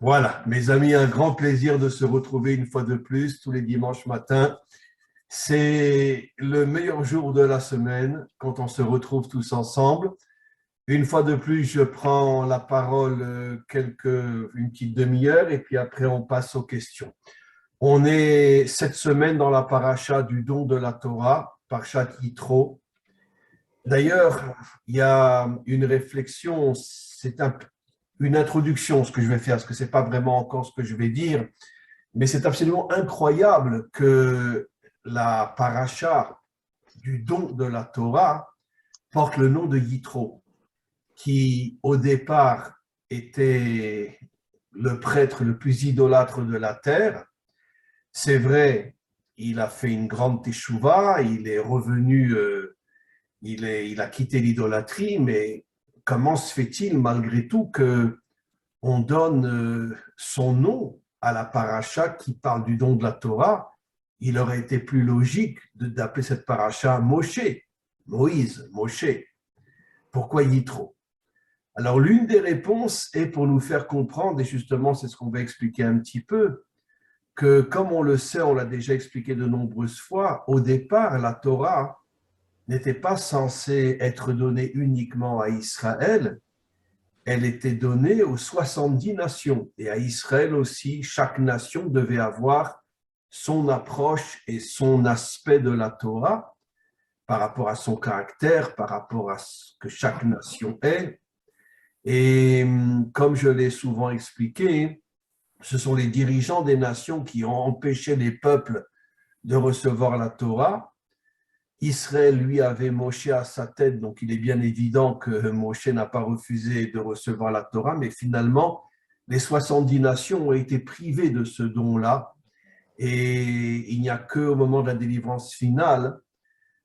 Voilà, mes amis, un grand plaisir de se retrouver une fois de plus tous les dimanches matins. C'est le meilleur jour de la semaine quand on se retrouve tous ensemble. Une fois de plus, je prends la parole une petite demi-heure et puis après on passe aux questions. On est cette semaine dans la paracha du don de la Torah, Parashat Yitro. D'ailleurs, il y a une réflexion, une introduction, ce que je vais faire, parce que ce n'est pas vraiment encore ce que je vais dire, mais c'est absolument incroyable que la paracha du don de la Torah porte le nom de Yitro, qui au départ était le prêtre le plus idolâtre de la terre. C'est vrai, il a fait une grande teshuva, il est revenu, il a quitté l'idolâtrie, mais comment se fait-il malgré tout que on donne son nom à la paracha qui parle du don de la Torah? Il aurait été plus logique d'appeler cette paracha Moshe, Moïse, Moshe. Pourquoi Yitro? Alors, l'une des réponses est pour nous faire comprendre, et justement, c'est ce qu'on va expliquer un petit peu, que comme on le sait, on l'a déjà expliqué de nombreuses fois, au départ, la Torah n'était pas censée être donnée uniquement à Israël, elle était donnée aux 70 nations. Et à Israël aussi, chaque nation devait avoir son approche et son aspect de la Torah par rapport à son caractère, par rapport à ce que chaque nation est. Et comme je l'ai souvent expliqué, ce sont les dirigeants des nations qui ont empêché les peuples de recevoir la Torah. Israël, lui, avait Moshe à sa tête, donc il est bien évident que Moshe n'a pas refusé de recevoir la Torah, mais finalement, les 70 nations ont été privées de ce don-là, et il n'y a qu'au moment de la délivrance finale,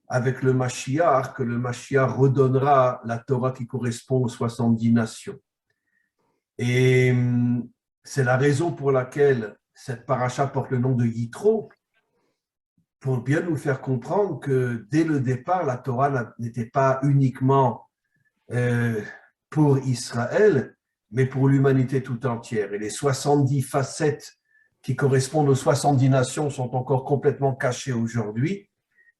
avec le Mashiach, que le Mashiach redonnera la Torah qui correspond aux 70 nations. Et c'est la raison pour laquelle cette paracha porte le nom de Yitro, pour bien nous faire comprendre que dès le départ, la Torah n'était pas uniquement pour Israël, mais pour l'humanité tout entière. Et les 70 facettes qui correspondent aux 70 nations sont encore complètement cachées aujourd'hui.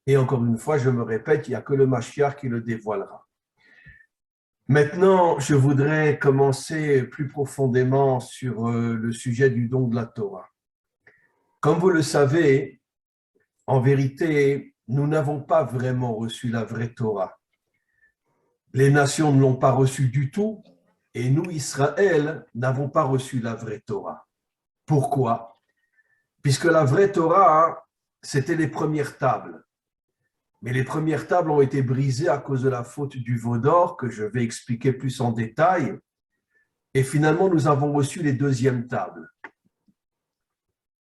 Et encore une fois, je me répète, il n'y a que le Mashiach qui le dévoilera. Maintenant, je voudrais commencer plus profondément sur le sujet du don de la Torah. Comme vous le savez, en vérité, nous n'avons pas vraiment reçu la vraie Torah. Les nations ne l'ont pas reçue du tout, et nous, Israël, n'avons pas reçu la vraie Torah. Pourquoi? Puisque la vraie Torah, c'était les premières tables. Mais les premières tables ont été brisées à cause de la faute du veau d'or, que je vais expliquer plus en détail. Et finalement, nous avons reçu les deuxièmes tables.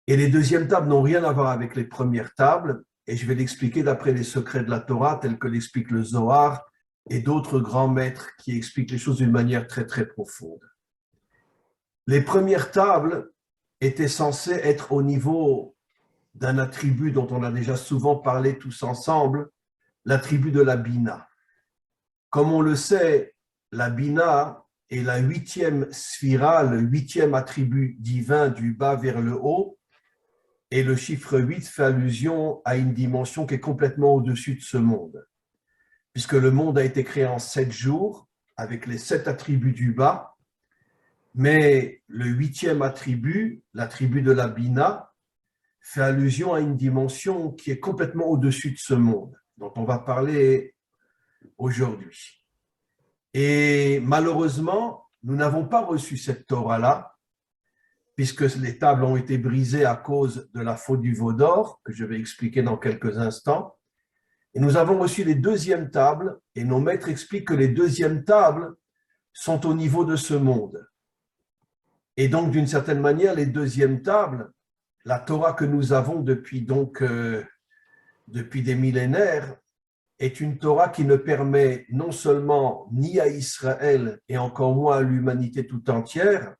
Et les deuxièmes tables n'ont rien à voir avec les premières tables, et je vais l'expliquer d'après les secrets de la Torah, tels que l'explique le Zohar et d'autres grands maîtres qui expliquent les choses d'une manière très, très profonde. Les premières tables étaient censées être au niveau d'un attribut dont on a déjà souvent parlé tous ensemble, l'attribut de la Bina. Comme on le sait, la Bina est la 8e sphira, le 8e attribut divin du bas vers le haut, et le chiffre 8 fait allusion à une dimension qui est complètement au-dessus de ce monde. Puisque le monde a été créé en 7 jours, avec les 7 attributs du bas, mais le 8e attribut, l'attribut de la Bina, fait allusion à une dimension qui est complètement au-dessus de ce monde, dont on va parler aujourd'hui. Et malheureusement, nous n'avons pas reçu cette Torah-là, puisque les tables ont été brisées à cause de la faute du veau d'or, que je vais expliquer dans quelques instants. Et nous avons reçu les deuxièmes tables, et nos maîtres expliquent que les deuxièmes tables sont au niveau de ce monde. Et donc, d'une certaine manière, les deuxièmes tables, la Torah que nous avons depuis des millénaires, est une Torah qui ne permet non seulement ni à Israël et encore moins à l'humanité tout entière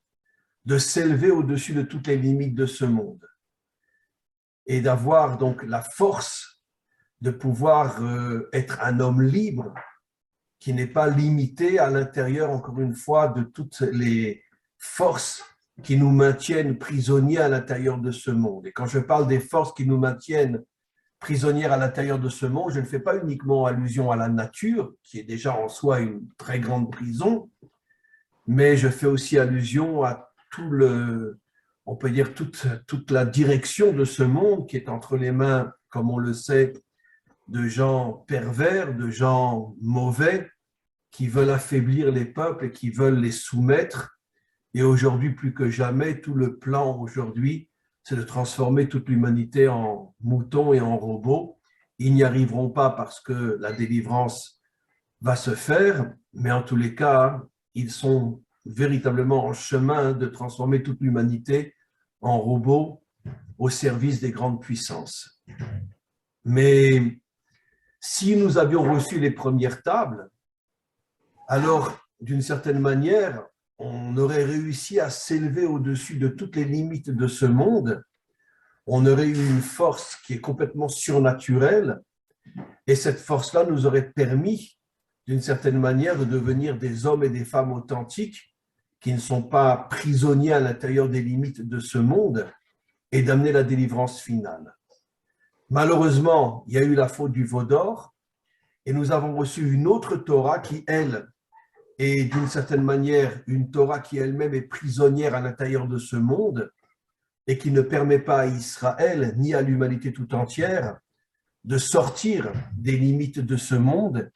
de s'élever au-dessus de toutes les limites de ce monde et d'avoir donc la force de pouvoir être un homme libre qui n'est pas limité à l'intérieur, encore une fois, de toutes les forces qui nous maintiennent prisonniers à l'intérieur de ce monde. Et quand je parle des forces qui nous maintiennent prisonniers à l'intérieur de ce monde, je ne fais pas uniquement allusion à la nature, qui est déjà en soi une très grande prison, mais je fais aussi allusion à on peut dire toute la direction de ce monde qui est entre les mains, comme on le sait, de gens pervers, de gens mauvais, qui veulent affaiblir les peuples et qui veulent les soumettre. Et aujourd'hui, plus que jamais, tout le plan aujourd'hui, c'est de transformer toute l'humanité en moutons et en robots. Ils n'y arriveront pas parce que la délivrance va se faire, mais en tous les cas, ils sont véritablement en chemin de transformer toute l'humanité en robots au service des grandes puissances. Mais si nous avions reçu les premières tables, alors, d'une certaine manière, on aurait réussi à s'élever au-dessus de toutes les limites de ce monde. On aurait eu une force qui est complètement surnaturelle et cette force-là nous aurait permis, d'une certaine manière, de devenir des hommes et des femmes authentiques qui ne sont pas prisonniers à l'intérieur des limites de ce monde et d'amener la délivrance finale. Malheureusement, il y a eu la faute du veau d'or et nous avons reçu une autre Torah qui, elle, est d'une certaine manière une Torah qui elle-même est prisonnière à l'intérieur de ce monde et qui ne permet pas à Israël ni à l'humanité tout entière de sortir des limites de ce monde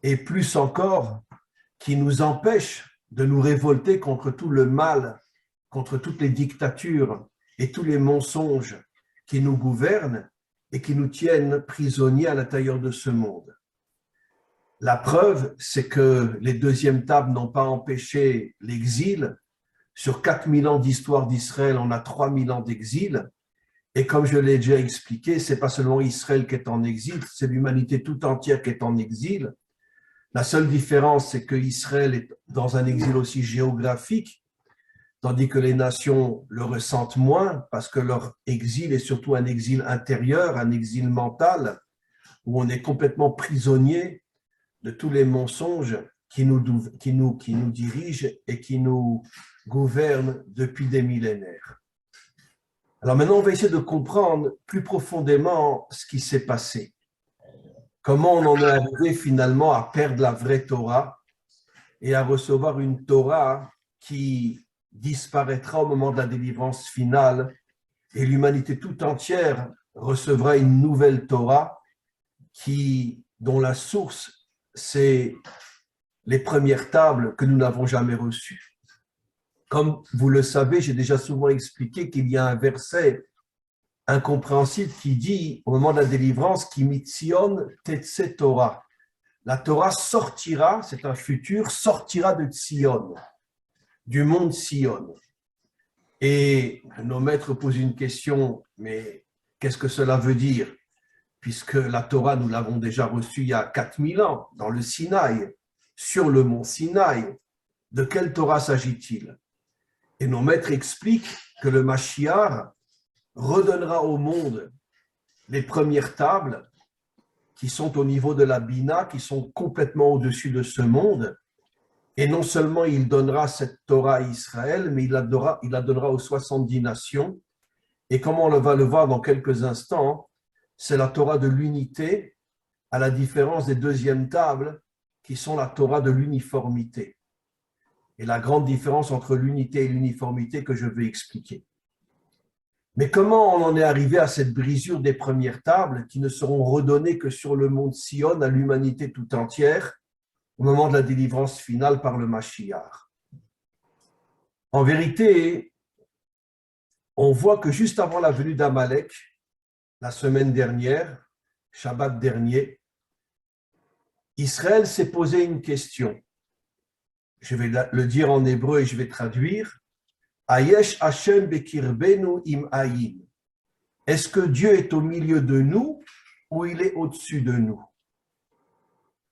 et plus encore qui nous empêche de nous révolter contre tout le mal, contre toutes les dictatures et tous les mensonges qui nous gouvernent et qui nous tiennent prisonniers à l'intérieur de ce monde. La preuve, c'est que les deuxièmes tables n'ont pas empêché l'exil. Sur 4000 ans d'histoire d'Israël, on a 3000 ans d'exil. Et comme je l'ai déjà expliqué, ce n'est pas seulement Israël qui est en exil, c'est l'humanité tout entière qui est en exil. La seule différence, c'est qu'Israël est dans un exil aussi géographique, tandis que les nations le ressentent moins, parce que leur exil est surtout un exil intérieur, un exil mental, où on est complètement prisonnier de tous les mensonges qui nous dirigent et qui nous gouvernent depuis des millénaires. Alors maintenant, on va essayer de comprendre plus profondément ce qui s'est passé. Comment on en est arrivé finalement à perdre la vraie Torah et à recevoir une Torah qui disparaîtra au moment de la délivrance finale et l'humanité tout entière recevra une nouvelle Torah dont la source, c'est les premières tables que nous n'avons jamais reçues. Comme vous le savez, j'ai déjà souvent expliqué qu'il y a un verset incompréhensible qui dit, au moment de la délivrance, « Ki mitzion tetse Torah ». La Torah sortira, c'est un futur, sortira de Tzion, du monde Sion. Et nos maîtres posent une question, mais qu'est-ce que cela veut dire? Puisque la Torah, nous l'avons déjà reçue il y a 4000 ans, dans le Sinaï, sur le mont Sinaï. De quelle Torah s'agit-il? Et nos maîtres expliquent que le Mashiach redonnera au monde les premières tables qui sont au niveau de la Bina, qui sont complètement au-dessus de ce monde. Et non seulement il donnera cette Torah à Israël, mais il la donnera aux 70 nations. Et comme on va le voir dans quelques instants, c'est la Torah de l'unité, à la différence des deuxièmes tables, qui sont la Torah de l'uniformité. Et la grande différence entre l'unité et l'uniformité que je vais expliquer. Mais comment on en est arrivé à cette brisure des premières tables qui ne seront redonnées que sur le mont Sion à l'humanité tout entière au moment de la délivrance finale par le Mashiach? En vérité, on voit que juste avant la venue d'Amalek, la semaine dernière, Shabbat dernier, Israël s'est posé une question. Je vais le dire en hébreu et je vais traduire. Ayesh Hashem bekirbenu im ayin. Est-ce que Dieu est au milieu de nous ou il est au-dessus de nous?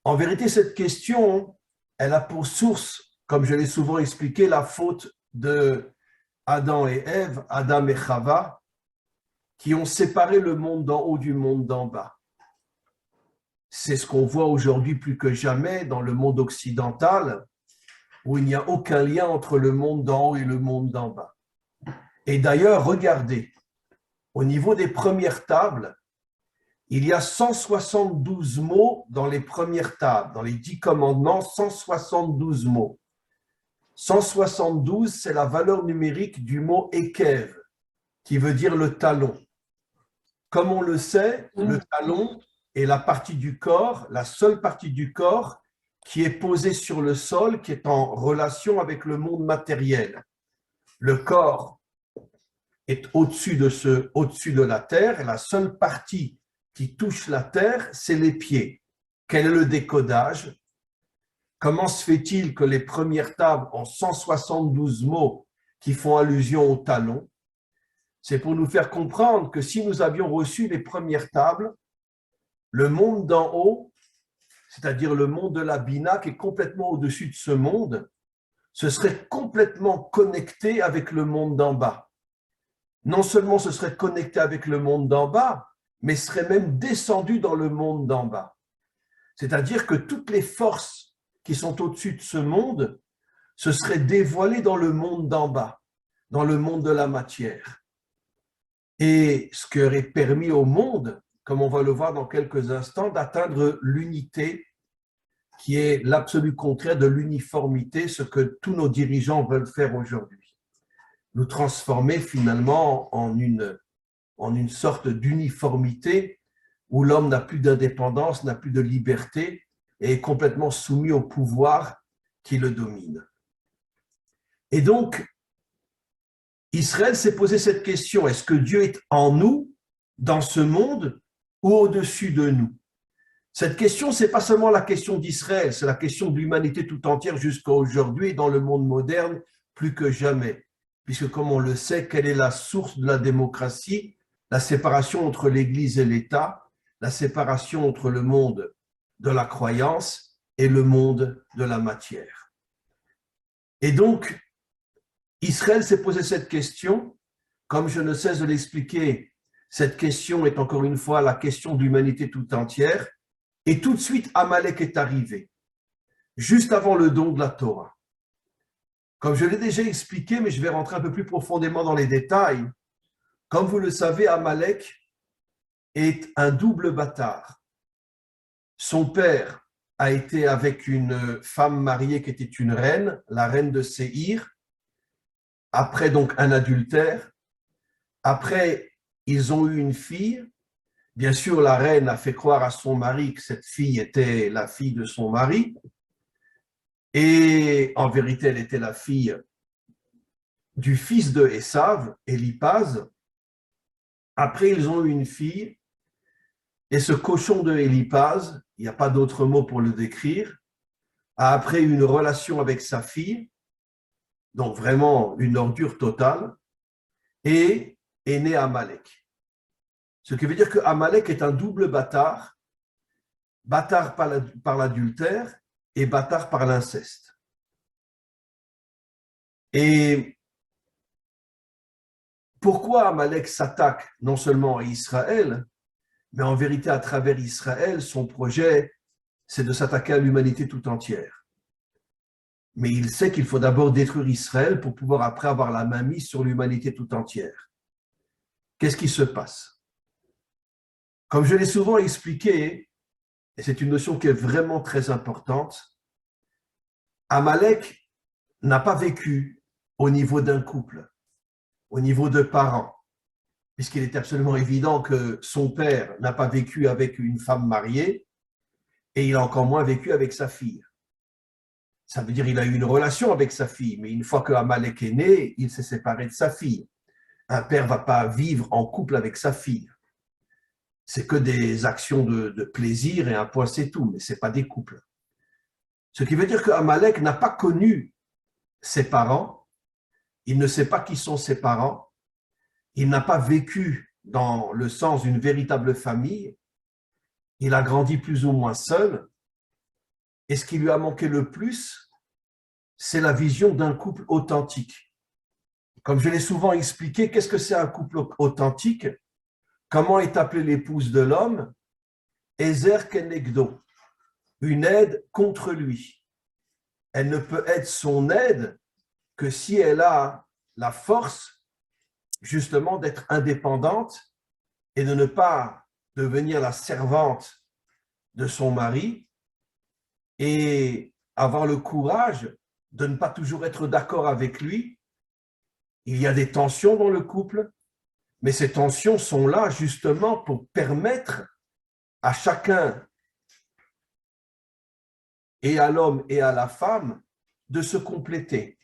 En vérité, cette question, elle a pour source, comme je l'ai souvent expliqué, la faute de Adam et Ève, Adam et Chava, qui ont séparé le monde d'en haut du monde d'en bas. C'est ce qu'on voit aujourd'hui plus que jamais dans le monde occidental, où il n'y a aucun lien entre le monde d'en haut et le monde d'en bas. Et d'ailleurs, regardez, au niveau des premières tables, il y a 172 mots dans les premières tables, dans les 10 commandements, 172 mots. 172, c'est la valeur numérique du mot Ekev, qui veut dire le talon. Comme on le sait, le talon est la partie du corps, la seule partie du corps qui est posée sur le sol, qui est en relation avec le monde matériel. Le corps est au-dessus de la terre, et la seule partie qui touche la terre, c'est les pieds. Quel est le décodage? Comment se fait-il que les premières tables ont 172 mots qui font allusion au talon? C'est pour nous faire comprendre que si nous avions reçu les premières tables, le monde d'en haut, c'est-à-dire le monde de la Bina qui est complètement au-dessus de ce monde, se serait complètement connecté avec le monde d'en bas. Non seulement se serait connecté avec le monde d'en bas, mais serait même descendu dans le monde d'en bas. C'est-à-dire que toutes les forces qui sont au-dessus de ce monde se seraient dévoilées dans le monde d'en bas, dans le monde de la matière. Et ce qui aurait permis au monde, comme on va le voir dans quelques instants, d'atteindre l'unité qui est l'absolu contraire de l'uniformité, ce que tous nos dirigeants veulent faire aujourd'hui. Nous transformer finalement en une sorte d'uniformité où l'homme n'a plus d'indépendance, n'a plus de liberté et est complètement soumis au pouvoir qui le domine. Et donc, Israël s'est posé cette question, est-ce que Dieu est en nous, dans ce monde, ou au-dessus de nous? Cette question, ce n'est pas seulement la question d'Israël, c'est la question de l'humanité tout entière jusqu'à aujourd'hui, dans le monde moderne, plus que jamais. Puisque, comme on le sait, quelle est la source de la démocratie? La séparation entre l'Église et l'État, la séparation entre le monde de la croyance et le monde de la matière. Et donc, Israël s'est posé cette question, comme je ne cesse de l'expliquer, cette question est encore une fois la question de l'humanité tout entière, et tout de suite Amalek est arrivé, juste avant le don de la Torah. Comme je l'ai déjà expliqué, mais je vais rentrer un peu plus profondément dans les détails, comme vous le savez, Amalek est un double bâtard. Son père a été avec une femme mariée qui était une reine, la reine de Séhir, après donc un adultère. Après, ils ont eu une fille. Bien sûr, la reine a fait croire à son mari que cette fille était la fille de son mari. Et en vérité, elle était la fille du fils de Esav, Éliphaz. Après, ils ont eu une fille. Et ce cochon de Éliphaz, il n'y a pas d'autre mot pour le décrire, a après eu une relation avec sa fille, donc vraiment une ordure totale, et est né Amalek. Ce qui veut dire que Amalek est un double bâtard, bâtard par l'adultère et bâtard par l'inceste. Et pourquoi Amalek s'attaque non seulement à Israël, mais en vérité à travers Israël, son projet, c'est de s'attaquer à l'humanité tout entière. Mais il sait qu'il faut d'abord détruire Israël pour pouvoir après avoir la main mise sur l'humanité tout entière. Qu'est-ce qui se passe? Comme je l'ai souvent expliqué, et c'est une notion qui est vraiment très importante, Amalek n'a pas vécu au niveau d'un couple, au niveau de parents, puisqu'il est absolument évident que son père n'a pas vécu avec une femme mariée et il a encore moins vécu avec sa fille. Ça veut dire qu'il a eu une relation avec sa fille, mais une fois que Amalek est né, il s'est séparé de sa fille. Un père ne va pas vivre en couple avec sa fille. C'est que des actions de plaisir et un point c'est tout, mais ce n'est pas des couples. Ce qui veut dire que Amalek n'a pas connu ses parents, il ne sait pas qui sont ses parents, il n'a pas vécu dans le sens d'une véritable famille, il a grandi plus ou moins seul, et ce qui lui a manqué le plus, c'est la vision d'un couple authentique. Comme je l'ai souvent expliqué, qu'est-ce que c'est un couple authentique? Comment est appelée l'épouse de l'homme? Ezer kenegdo, une aide contre lui. Elle ne peut être son aide que si elle a la force justement d'être indépendante et de ne pas devenir la servante de son mari et avoir le courage de ne pas toujours être d'accord avec lui. Il y a des tensions dans le couple, mais ces tensions sont là justement pour permettre à chacun, et à l'homme et à la femme, de se compléter.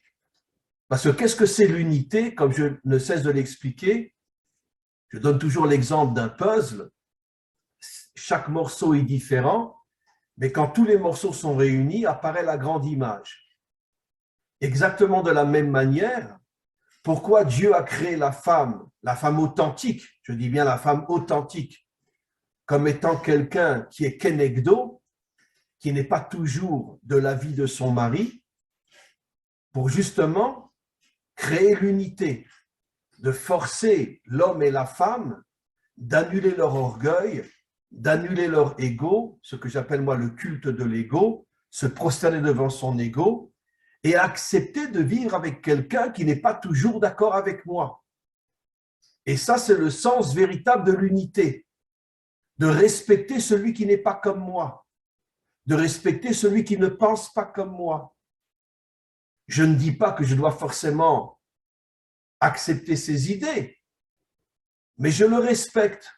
Parce que qu'est-ce que c'est l'unité? Comme je ne cesse de l'expliquer, je donne toujours l'exemple d'un puzzle. Chaque morceau est différent, mais quand tous les morceaux sont réunis, apparaît la grande image. Exactement de la même manière, pourquoi Dieu a créé la femme authentique, je dis bien la femme authentique, comme étant quelqu'un qui est kenegdo, qui n'est pas toujours de l'avis de son mari, pour justement créer l'unité, de forcer l'homme et la femme d'annuler leur orgueil, d'annuler leur ego, ce que j'appelle moi le culte de l'ego, se prosterner devant son ego et accepter de vivre avec quelqu'un qui n'est pas toujours d'accord avec moi. Et ça, c'est le sens véritable de l'unité, de respecter celui qui n'est pas comme moi, de respecter celui qui ne pense pas comme moi. Je ne dis pas que je dois forcément accepter ses idées, mais je le respecte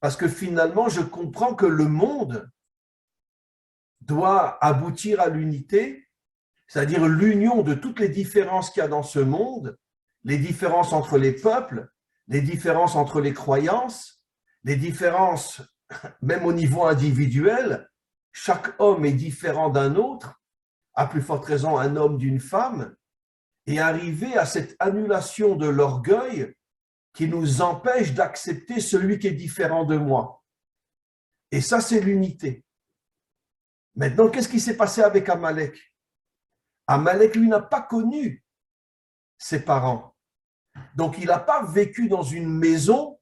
parce que finalement, je comprends que le monde doit aboutir à l'unité, c'est-à-dire l'union de toutes les différences qu'il y a dans ce monde, les différences entre les peuples, les différences entre les croyances, les différences même au niveau individuel. Chaque homme est différent d'un autre, à plus forte raison un homme d'une femme, et arriver à cette annulation de l'orgueil qui nous empêche d'accepter celui qui est différent de moi. Et ça, c'est l'unité. Maintenant, qu'est-ce qui s'est passé avec Amalek? Amalek, lui, n'a pas connu ses parents. Donc, il n'a pas vécu dans une maison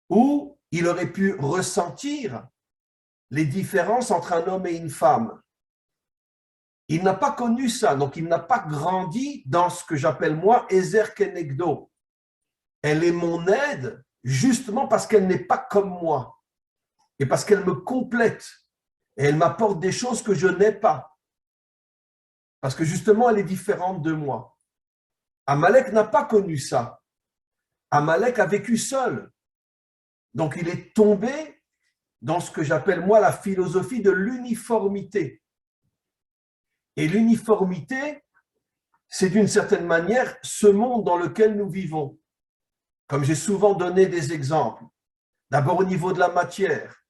où il aurait pu ressentir les différences entre un homme et une femme. Il n'a pas connu ça, donc il n'a pas grandi dans ce que j'appelle moi Ezer Kenegdo. Elle est mon aide justement parce qu'elle n'est pas comme moi et parce qu'elle me complète et elle m'apporte des choses que je n'ai pas parce que justement elle est différente de moi. Amalek n'a pas connu ça. Amalek a vécu seul. Donc il est tombé dans ce que j'appelle moi la philosophie de l'uniformité. Et l'uniformité, c'est d'une certaine manière ce monde dans lequel nous vivons. Comme j'ai souvent donné des exemples. D'abord au niveau de la matière.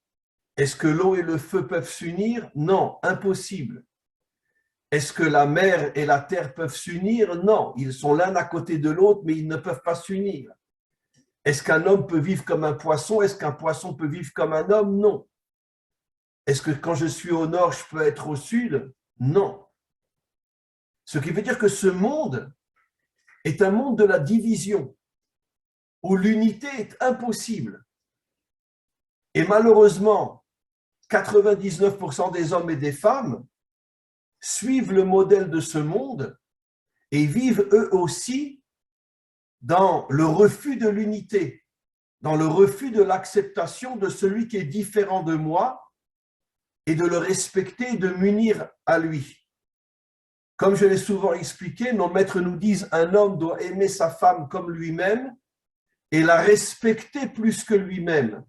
Est-ce que l'eau et le feu peuvent s'unir? Non, impossible. Est-ce que la mer et la terre peuvent s'unir? Non, ils sont l'un à côté de l'autre, mais ils ne peuvent pas s'unir. Est-ce qu'un homme peut vivre comme un poisson? Est-ce qu'un poisson peut vivre comme un homme? Non. Est-ce que quand je suis au nord, je peux être au sud? Non. Ce qui veut dire que ce monde est un monde de la division, où l'unité est impossible. Et malheureusement, 99% des hommes et des femmes suivent le modèle de ce monde et vivent eux aussi dans le refus de l'unité, dans le refus de l'acceptation de celui qui est différent de moi et de le respecter et de m'unir à lui. Comme je l'ai souvent expliqué, nos maîtres nous disent un homme doit aimer sa femme comme lui-même et la respecter plus que lui-même.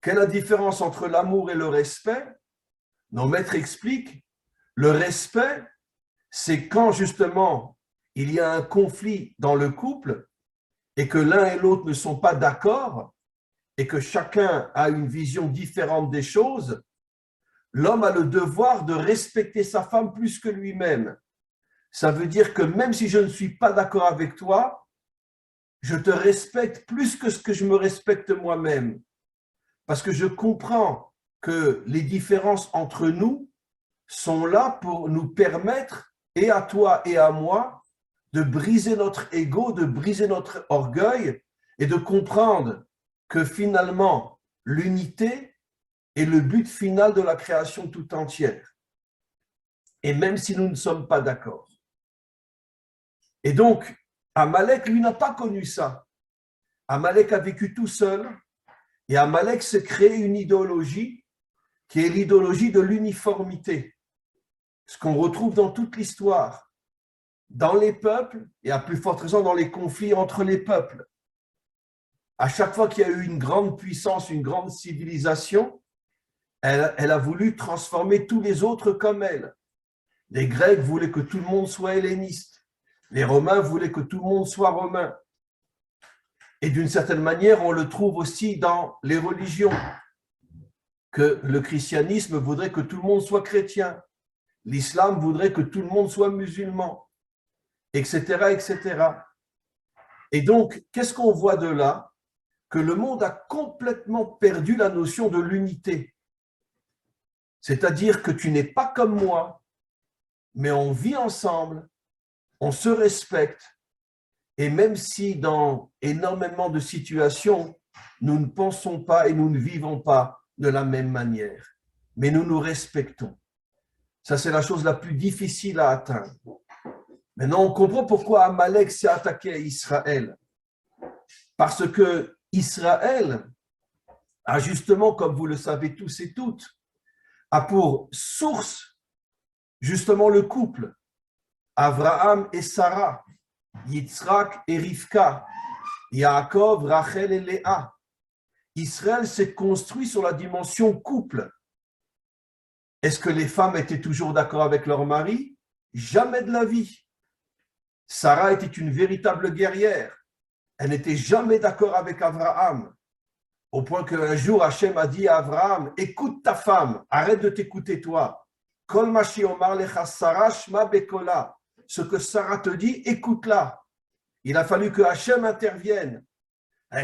Quelle est la différence entre l'amour et le respect? Nos maîtres expliquent, le respect, c'est quand justement il y a un conflit dans le couple et que l'un et l'autre ne sont pas d'accord et que chacun a une vision différente des choses, l'homme a le devoir de respecter sa femme plus que lui-même. Ça veut dire que même si je ne suis pas d'accord avec toi, je te respecte plus que ce que je me respecte moi-même. Parce que je comprends que les différences entre nous sont là pour nous permettre, et à toi et à moi, de briser notre ego, de briser notre orgueil et de comprendre que finalement, l'unité est le but final de la création tout entière. Et même si nous ne sommes pas d'accord. Et donc, Amalek, lui, n'a pas connu ça. Amalek a vécu tout seul et Amalek s'est créé une idéologie qui est l'idéologie de l'uniformité. Ce qu'on retrouve dans toute l'histoire, dans les peuples et à plus forte raison dans les conflits entre les peuples. À chaque fois qu'il y a eu une grande puissance, une grande civilisation, elle a voulu transformer tous les autres comme elle. Les Grecs voulaient que tout le monde soit helléniste. Les Romains voulaient que tout le monde soit romain. Et d'une certaine manière, on le trouve aussi dans les religions, que le christianisme voudrait que tout le monde soit chrétien. L'islam voudrait que tout le monde soit musulman, etc., etc. Et donc, qu'est-ce qu'on voit de là? Que le monde a complètement perdu la notion de l'unité. C'est-à-dire que tu n'es pas comme moi, mais on vit ensemble, on se respecte, et même si dans énormément de situations, nous ne pensons pas et nous ne vivons pas de la même manière, mais nous nous respectons. Ça, c'est la chose la plus difficile à atteindre. Maintenant, on comprend pourquoi Amalek s'est attaqué à Israël. Parce que Israël a justement, comme vous le savez tous et toutes, a pour source justement le couple, Abraham et Sarah, Yitzhak et Rivka, Yaakov, Rachel et Léa. Israël s'est construit sur la dimension couple. Est-ce que les femmes étaient toujours d'accord avec leur mari? Jamais de la vie. Sarah était une véritable guerrière. Elle n'était jamais d'accord avec Abraham. Au point qu'un jour, Hachem a dit à Abraham, écoute ta femme, arrête de t'écouter toi. Kol ma she'omar lecha Sarah shma bekola. Ce que Sarah te dit, écoute-la. Il a fallu que Hachem intervienne.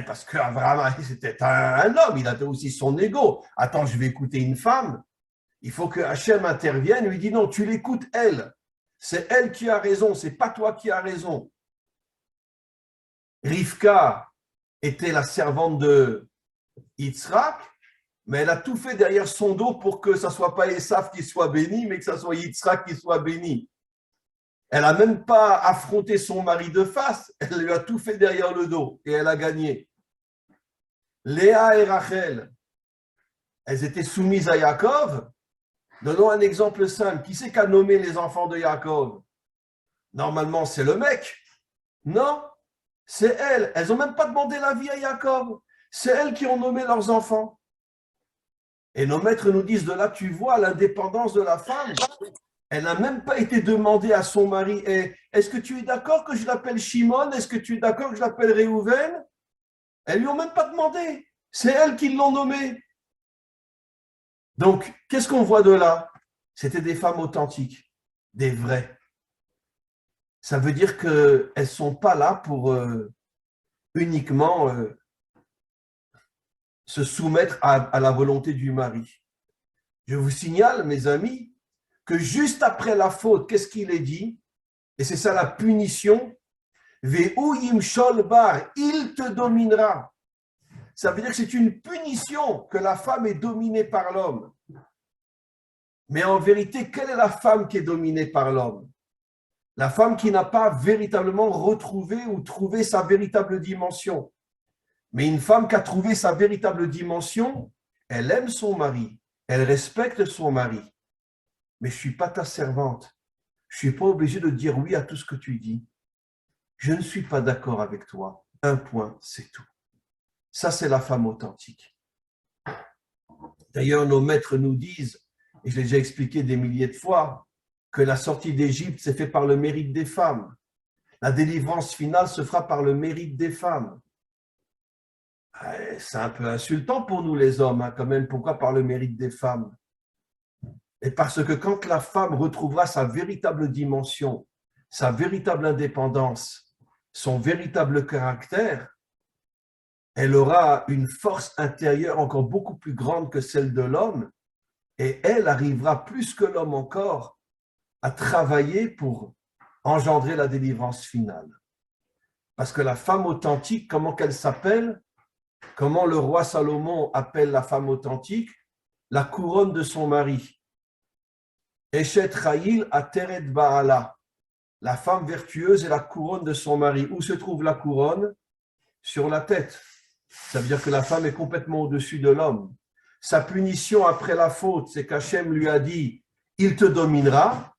Parce qu'Abraham, c'était un homme, il avait aussi son ego. Attends, je vais écouter une femme. Il faut que Hachem intervienne, lui dit non, tu l'écoutes elle. C'est elle qui a raison, c'est pas toi qui as raison. Rivka était la servante de Yitzhak, mais elle a tout fait derrière son dos pour que ce ne soit pas Esav qui soit béni, mais que ce soit Yitzhak qui soit béni. Elle n'a même pas affronté son mari de face, elle lui a tout fait derrière le dos et elle a gagné. Léa et Rachel, elles étaient soumises à Yaakov. Donnons un exemple simple. Qui c'est qui a nommé les enfants de Yaakov? Normalement, c'est le mec. Non, c'est elles. Elles n'ont même pas demandé l'avis à Yaakov. C'est elles qui ont nommé leurs enfants. Et nos maîtres nous disent de là, tu vois l'indépendance de la femme. Elle n'a même pas été demandée à son mari. Est-ce que tu es d'accord que je l'appelle Shimon? Est-ce que tu es d'accord que je l'appelle Réhouven? Elles lui ont même pas demandé. C'est elles qui l'ont nommé. Donc, qu'est-ce qu'on voit de là? C'était des femmes authentiques, des vraies. Ça veut dire qu'elles ne sont pas là pour uniquement se soumettre à la volonté du mari. Je vous signale, mes amis, que juste après la faute, qu'est-ce qu'il est dit? Et c'est ça la punition. Ve'u shol bar, il te dominera. Ça veut dire que c'est une punition que la femme est dominée par l'homme. Mais en vérité, quelle est la femme qui est dominée par l'homme? La femme qui n'a pas véritablement retrouvé ou trouvé sa véritable dimension. Mais une femme qui a trouvé sa véritable dimension, elle aime son mari, elle respecte son mari. Mais je ne suis pas ta servante. Je ne suis pas obligé de dire oui à tout ce que tu dis. Je ne suis pas d'accord avec toi. Un point, c'est tout. Ça, c'est la femme authentique. D'ailleurs, nos maîtres nous disent, et je l'ai déjà expliqué des milliers de fois, que la sortie d'Égypte s'est faite par le mérite des femmes. La délivrance finale se fera par le mérite des femmes. C'est un peu insultant pour nous les hommes, hein, quand même. Pourquoi par le mérite des femmes? Et parce que quand la femme retrouvera sa véritable dimension, sa véritable indépendance, son véritable caractère, elle aura une force intérieure encore beaucoup plus grande que celle de l'homme et elle arrivera plus que l'homme encore à travailler pour engendrer la délivrance finale. Parce que la femme authentique, comment qu'elle s'appelle? Comment le roi Salomon appelle la femme authentique? La couronne de son mari. Eshet Chayil Ateret Baala. La femme vertueuse est la couronne de son mari. Où se trouve la couronne? Sur la tête. Ça veut dire que la femme est complètement au-dessus de l'homme. Sa punition après la faute, c'est qu'Hachem lui a dit « il te dominera »,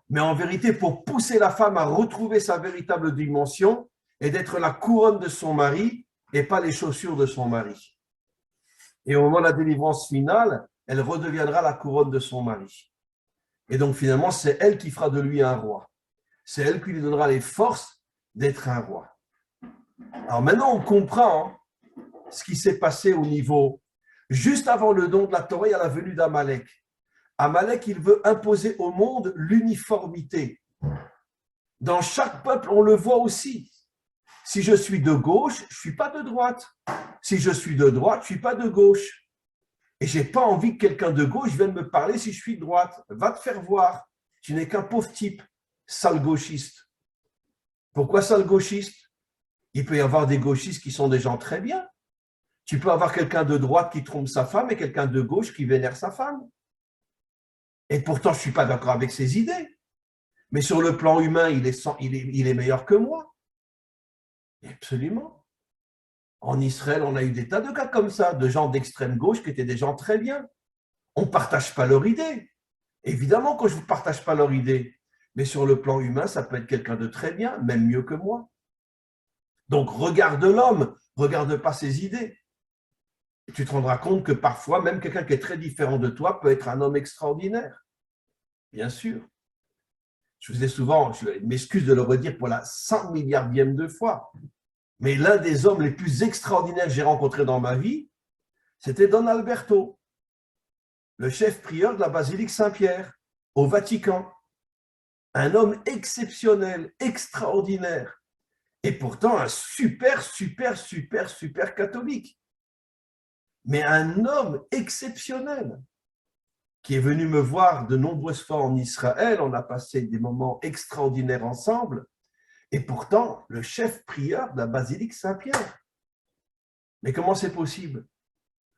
mais en vérité, pour pousser la femme à retrouver sa véritable dimension et d'être la couronne de son mari et pas les chaussures de son mari. Et au moment de la délivrance finale, elle redeviendra la couronne de son mari. Et donc finalement, c'est elle qui fera de lui un roi. C'est elle qui lui donnera les forces d'être un roi. Alors maintenant, on comprend ce qui s'est passé au niveau, juste avant le don de la Torah, il y a la venue d'Amalek. Amalek, il veut imposer au monde l'uniformité. Dans chaque peuple, on le voit aussi. Si je suis de gauche, je ne suis pas de droite. Si je suis de droite, je ne suis pas de gauche. Et je n'ai pas envie que quelqu'un de gauche vienne me parler si je suis de droite. Va te faire voir. Tu n'es qu'un pauvre type, sale gauchiste. Pourquoi sale gauchiste? Il peut y avoir des gauchistes qui sont des gens très bien. Tu peux avoir quelqu'un de droite qui trompe sa femme et quelqu'un de gauche qui vénère sa femme. Et pourtant, je ne suis pas d'accord avec ses idées. Mais sur le plan humain, il est meilleur que moi. Absolument. En Israël, on a eu des tas de cas comme ça, de gens d'extrême gauche qui étaient des gens très bien. On ne partage pas leur idée. Évidemment que je ne partage pas leur idée. Mais sur le plan humain, ça peut être quelqu'un de très bien, même mieux que moi. Donc, regarde l'homme, regarde pas ses idées. Et tu te rendras compte que parfois, même quelqu'un qui est très différent de toi peut être un homme extraordinaire. Bien sûr. Je vous ai souvent, je m'excuse de le redire pour la 100 milliardième de fois, mais l'un des hommes les plus extraordinaires que j'ai rencontrés dans ma vie, c'était Don Alberto, le chef prieur de la basilique Saint-Pierre, au Vatican. Un homme exceptionnel, extraordinaire, et pourtant un super catholique. Mais un homme exceptionnel qui est venu me voir de nombreuses fois en Israël. On a passé des moments extraordinaires ensemble. Et pourtant, le chef prieur de la basilique Saint-Pierre. Mais comment c'est possible?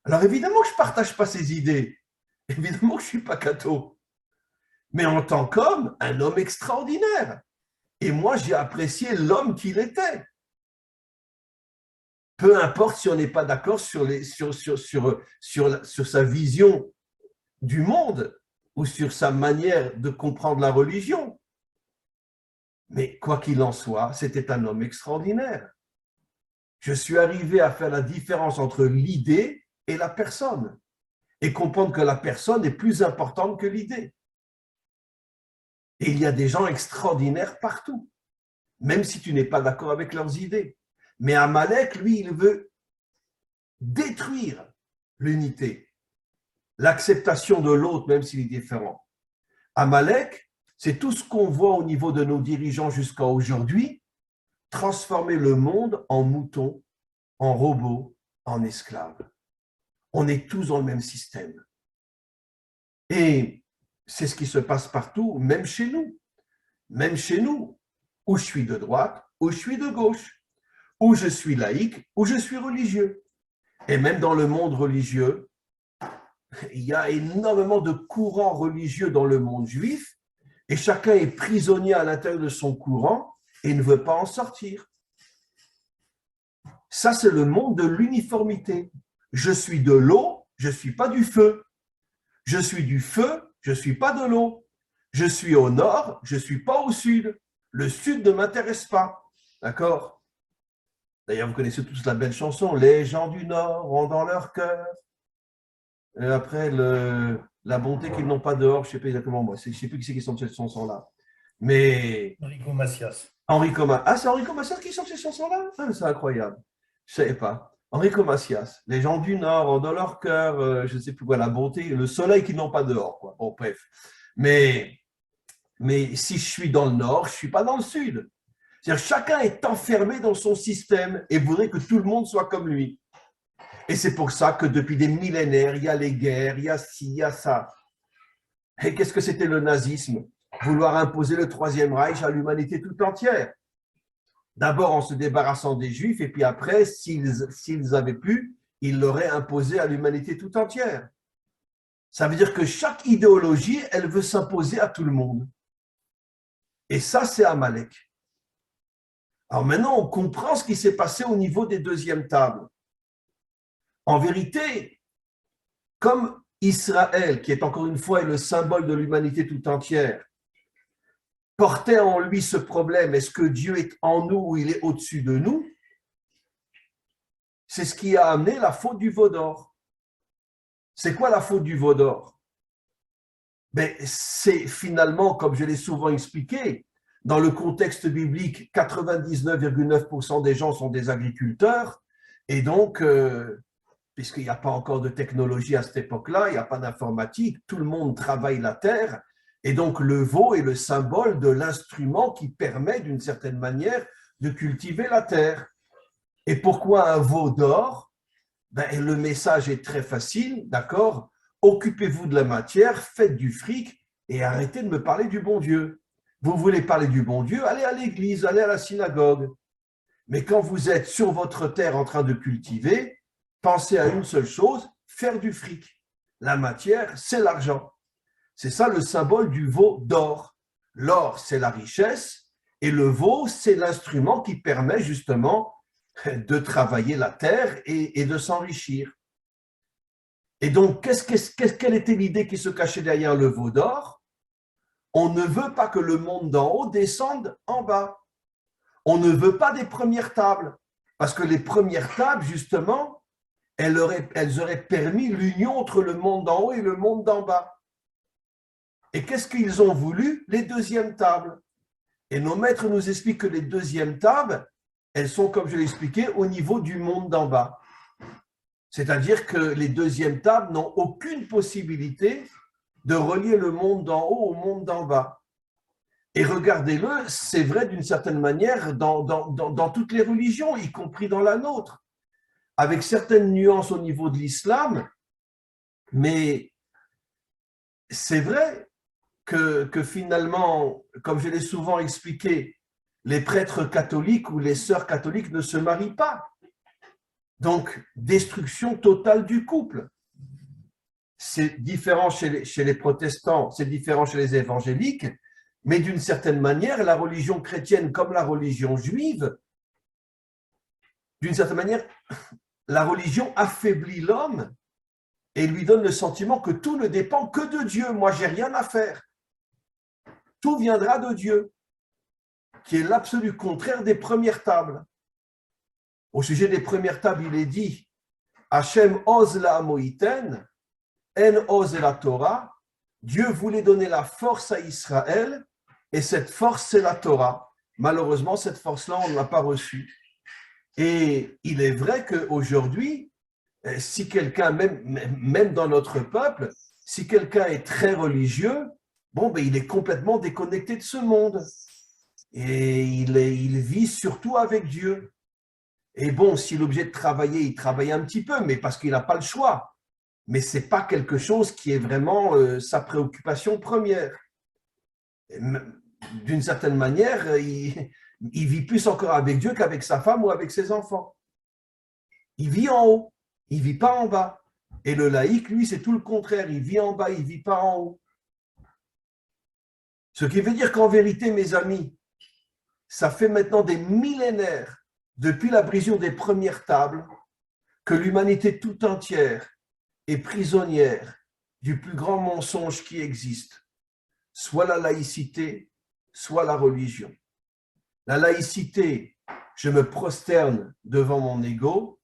Alors évidemment que je ne partage pas ses idées. Évidemment que je ne suis pas catho. Mais en tant qu'homme, un homme extraordinaire. Et moi, j'ai apprécié l'homme qu'il était. Peu importe si on n'est pas d'accord sur sa vision du monde ou sur sa manière de comprendre la religion. Mais quoi qu'il en soit, c'était un homme extraordinaire. Je suis arrivé à faire la différence entre l'idée et la personne et comprendre que la personne est plus importante que l'idée. Et il y a des gens extraordinaires partout, même si tu n'es pas d'accord avec leurs idées. Mais Amalek, lui, il veut détruire l'unité, l'acceptation de l'autre, même s'il est différent. Amalek, c'est tout ce qu'on voit au niveau de nos dirigeants jusqu'à aujourd'hui, transformer le monde en mouton, en robot, en esclave. On est tous dans le même système. Et c'est ce qui se passe partout, même chez nous. Même chez nous, où je suis de droite, où je suis de gauche, où je suis laïque, où je suis religieux. Et même dans le monde religieux, il y a énormément de courants religieux dans le monde juif et chacun est prisonnier à l'intérieur de son courant et ne veut pas en sortir. Ça, c'est le monde de l'uniformité. Je suis de l'eau, je ne suis pas du feu. Je suis du feu, je ne suis pas de l'eau. Je suis au nord, je ne suis pas au sud. Le sud ne m'intéresse pas. D'accord? D'ailleurs, vous connaissez tous la belle chanson « Les gens du nord ont dans leur cœur ». Et après, la bonté qu'ils n'ont pas dehors, je ne sais pas exactement moi. Je ne sais plus qui c'est qui chante cette chanson-là. Mais… Enrico Macias. Enrico Macias. Ah, c'est Enrico Macias qui chante cette chanson-là? Ah, c'est incroyable. Je ne savais pas. Enrico Macias. Les gens du Nord ont dans leur cœur, je ne sais plus quoi, la bonté, le soleil qu'ils n'ont pas dehors, quoi. Bon, bref. Mais si je suis dans le Nord, je ne suis pas dans le Sud. C'est-à-dire chacun est enfermé dans son système et voudrait que tout le monde soit comme lui. Et c'est pour ça que depuis des millénaires, il y a les guerres, il y a ci, il y a ça. Et qu'est-ce que c'était le nazisme? Vouloir imposer le Troisième Reich à l'humanité tout entière. D'abord en se débarrassant des Juifs, et puis après, s'ils avaient pu, ils l'auraient imposé à l'humanité tout entière. Ça veut dire que chaque idéologie, elle veut s'imposer à tout le monde. Et ça, c'est Amalek. Alors maintenant, on comprend ce qui s'est passé au niveau des deuxièmes tables. En vérité, comme Israël, qui est encore une fois le symbole de l'humanité tout entière, portait en lui ce problème, est-ce que Dieu est en nous ou il est au-dessus de nous? C'est ce qui a amené la faute du veau d'or. C'est quoi la faute du veau d'or? Ben, c'est finalement, comme je l'ai souvent expliqué, dans le contexte biblique, 99,9% des gens sont des agriculteurs, et donc, puisqu'il n'y a pas encore de technologie à cette époque-là, il n'y a pas d'informatique, tout le monde travaille la terre, et donc le veau est le symbole de l'instrument qui permet d'une certaine manière de cultiver la terre. Et pourquoi un veau d'or? Ben, le message est très facile, d'accord? Occupez-vous de la matière, faites du fric et arrêtez de me parler du bon Dieu. Vous voulez parler du bon Dieu? Allez à l'église, allez à la synagogue. Mais quand vous êtes sur votre terre en train de cultiver, pensez à une seule chose, faire du fric. La matière, c'est l'argent. C'est ça le symbole du veau d'or. L'or, c'est la richesse et le veau, c'est l'instrument qui permet justement de travailler la terre et de s'enrichir. Et donc, quelle était l'idée qui se cachait derrière le veau d'or? On ne veut pas que le monde d'en haut descende en bas. On ne veut pas des premières tables, parce que les premières tables, justement, elles auraient permis l'union entre le monde d'en haut et le monde d'en bas. Et qu'est-ce qu'ils ont voulu? Les deuxièmes tables. Et nos maîtres nous expliquent que les deuxièmes tables, elles sont, comme je l'ai expliqué, au niveau du monde d'en bas. C'est-à-dire que les deuxièmes tables n'ont aucune possibilité de relier le monde d'en haut au monde d'en bas. Et regardez-le, c'est vrai d'une certaine manière dans toutes les religions, y compris dans la nôtre, avec certaines nuances au niveau de l'islam, mais c'est vrai que finalement, comme je l'ai souvent expliqué, les prêtres catholiques ou les sœurs catholiques ne se marient pas. Donc, destruction totale du couple. C'est différent chez les protestants, c'est différent chez les évangéliques, mais d'une certaine manière, la religion chrétienne comme la religion juive, d'une certaine manière, la religion affaiblit l'homme et lui donne le sentiment que tout ne dépend que de Dieu. Moi, j'ai rien à faire. Tout viendra de Dieu, qui est l'absolu contraire des premières tables. Au sujet des premières tables, il est dit Hachem oz la moïten, en oz la Torah. Dieu voulait donner la force à Israël, et cette force, c'est la Torah. Malheureusement, cette force-là, on ne l'a pas reçue. Et il est vrai qu'aujourd'hui, si quelqu'un, même dans notre peuple, si quelqu'un est très religieux, bon, ben, il est complètement déconnecté de ce monde. Et il vit surtout avec Dieu. Et bon, s'il est obligé de travailler, il travaille un petit peu, mais parce qu'il n'a pas le choix. Mais ce n'est pas quelque chose qui est vraiment sa préoccupation première. D'une certaine manière, il vit plus encore avec Dieu qu'avec sa femme ou avec ses enfants. Il vit en haut, il ne vit pas en bas. Et le laïc, lui, c'est tout le contraire. Il vit en bas, il ne vit pas en haut. Ce qui veut dire qu'en vérité, mes amis, ça fait maintenant des millénaires, depuis la brisure des premières tables, que l'humanité tout entière est prisonnière du plus grand mensonge qui existe, soit la laïcité, soit la religion. La laïcité, je me prosterne devant mon ego.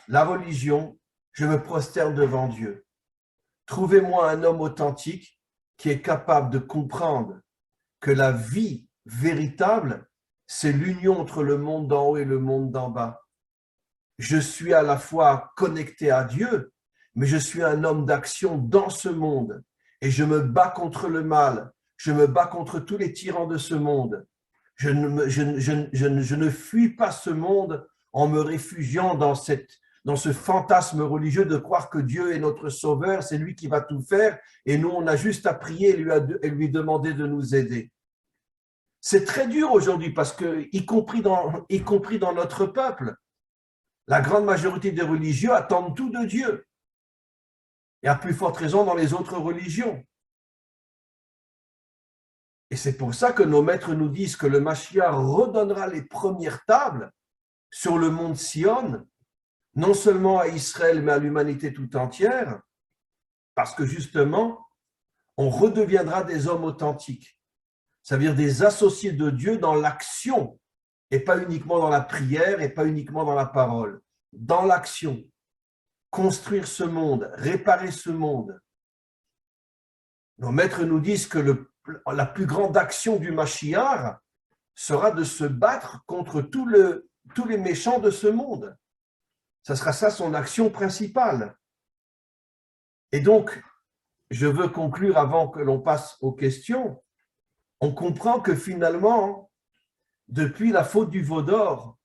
La religion, je me prosterne devant Dieu. Trouvez-moi un homme authentique qui est capable de comprendre que la vie véritable, c'est l'union entre le monde d'en haut et le monde d'en bas. Je suis à la fois connecté à Dieu, mais je suis un homme d'action dans ce monde et je me bats contre le mal, je me bats contre tous les tyrans de ce monde. Je ne fuis pas ce monde en me réfugiant dans ce fantasme religieux de croire que Dieu est notre sauveur, c'est lui qui va tout faire et nous on a juste à prier et lui demander de nous aider. C'est très dur aujourd'hui parce que, y compris dans notre peuple, la grande majorité des religieux attendent tout de Dieu. Et à plus forte raison dans les autres religions. Et c'est pour ça que nos maîtres nous disent que le Mashiach redonnera les premières tables sur le mont Sion, non seulement à Israël, mais à l'humanité tout entière, parce que justement, on redeviendra des hommes authentiques. Ça veut dire des associés de Dieu dans l'action, et pas uniquement dans la prière, et pas uniquement dans la parole. Dans l'action, construire ce monde, réparer ce monde. Nos maîtres nous disent que la plus grande action du Mashiach sera de se battre contre tous les méchants de ce monde. Ça sera ça son action principale. Et donc, je veux conclure avant que l'on passe aux questions. On comprend que finalement, depuis la faute du veau d'or,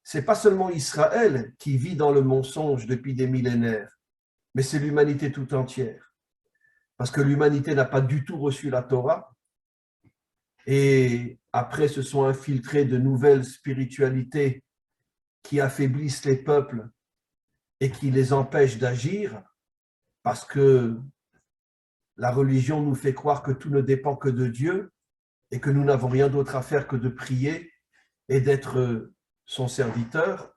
ce n'est pas seulement Israël qui vit dans le mensonge depuis des millénaires, mais c'est l'humanité tout entière. Parce que l'humanité n'a pas du tout reçu la Torah, et après se sont infiltrées de nouvelles spiritualités qui affaiblissent les peuples et qui les empêchent d'agir, parce que la religion nous fait croire que tout ne dépend que de Dieu et que nous n'avons rien d'autre à faire que de prier et d'être son serviteur.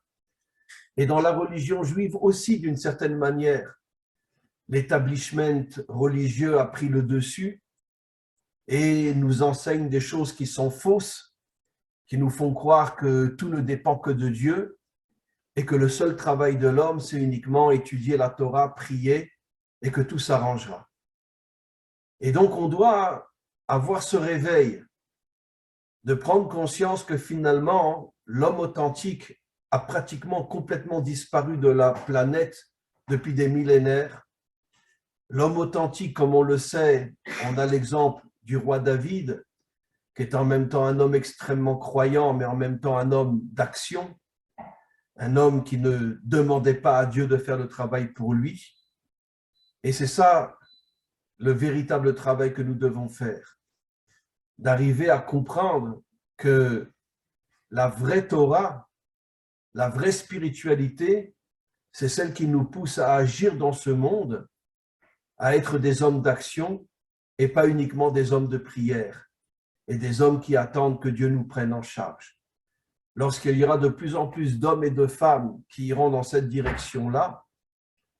Et dans la religion juive aussi, d'une certaine manière, l'établissement religieux a pris le dessus et nous enseigne des choses qui sont fausses, qui nous font croire que tout ne dépend que de Dieu et que le seul travail de l'homme, c'est uniquement étudier la Torah, prier et que tout s'arrangera. Et donc, on doit avoir ce réveil de prendre conscience que finalement, l'homme authentique a pratiquement complètement disparu de la planète depuis des millénaires. L'homme authentique, comme on le sait, on a l'exemple du roi David, qui est en même temps un homme extrêmement croyant, mais en même temps un homme d'action, un homme qui ne demandait pas à Dieu de faire le travail pour lui. Et c'est ça le véritable travail que nous devons faire, d'arriver à comprendre que la vraie Torah, la vraie spiritualité, c'est celle qui nous pousse à agir dans ce monde, à être des hommes d'action et pas uniquement des hommes de prière et des hommes qui attendent que Dieu nous prenne en charge. Lorsqu'il y aura de plus en plus d'hommes et de femmes qui iront dans cette direction-là,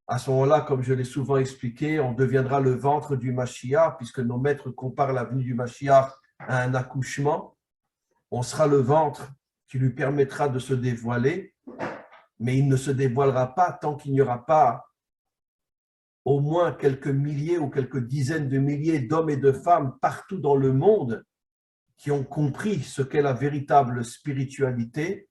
à ce moment-là, comme je l'ai souvent expliqué, on deviendra le ventre du Mashiach, puisque nos maîtres comparent la venue du Mashiach à un accouchement. On sera le ventre qui lui permettra de se dévoiler, mais il ne se dévoilera pas tant qu'il n'y aura pas au moins quelques milliers ou quelques dizaines de milliers d'hommes et de femmes partout dans le monde qui ont compris ce qu'est la véritable spiritualité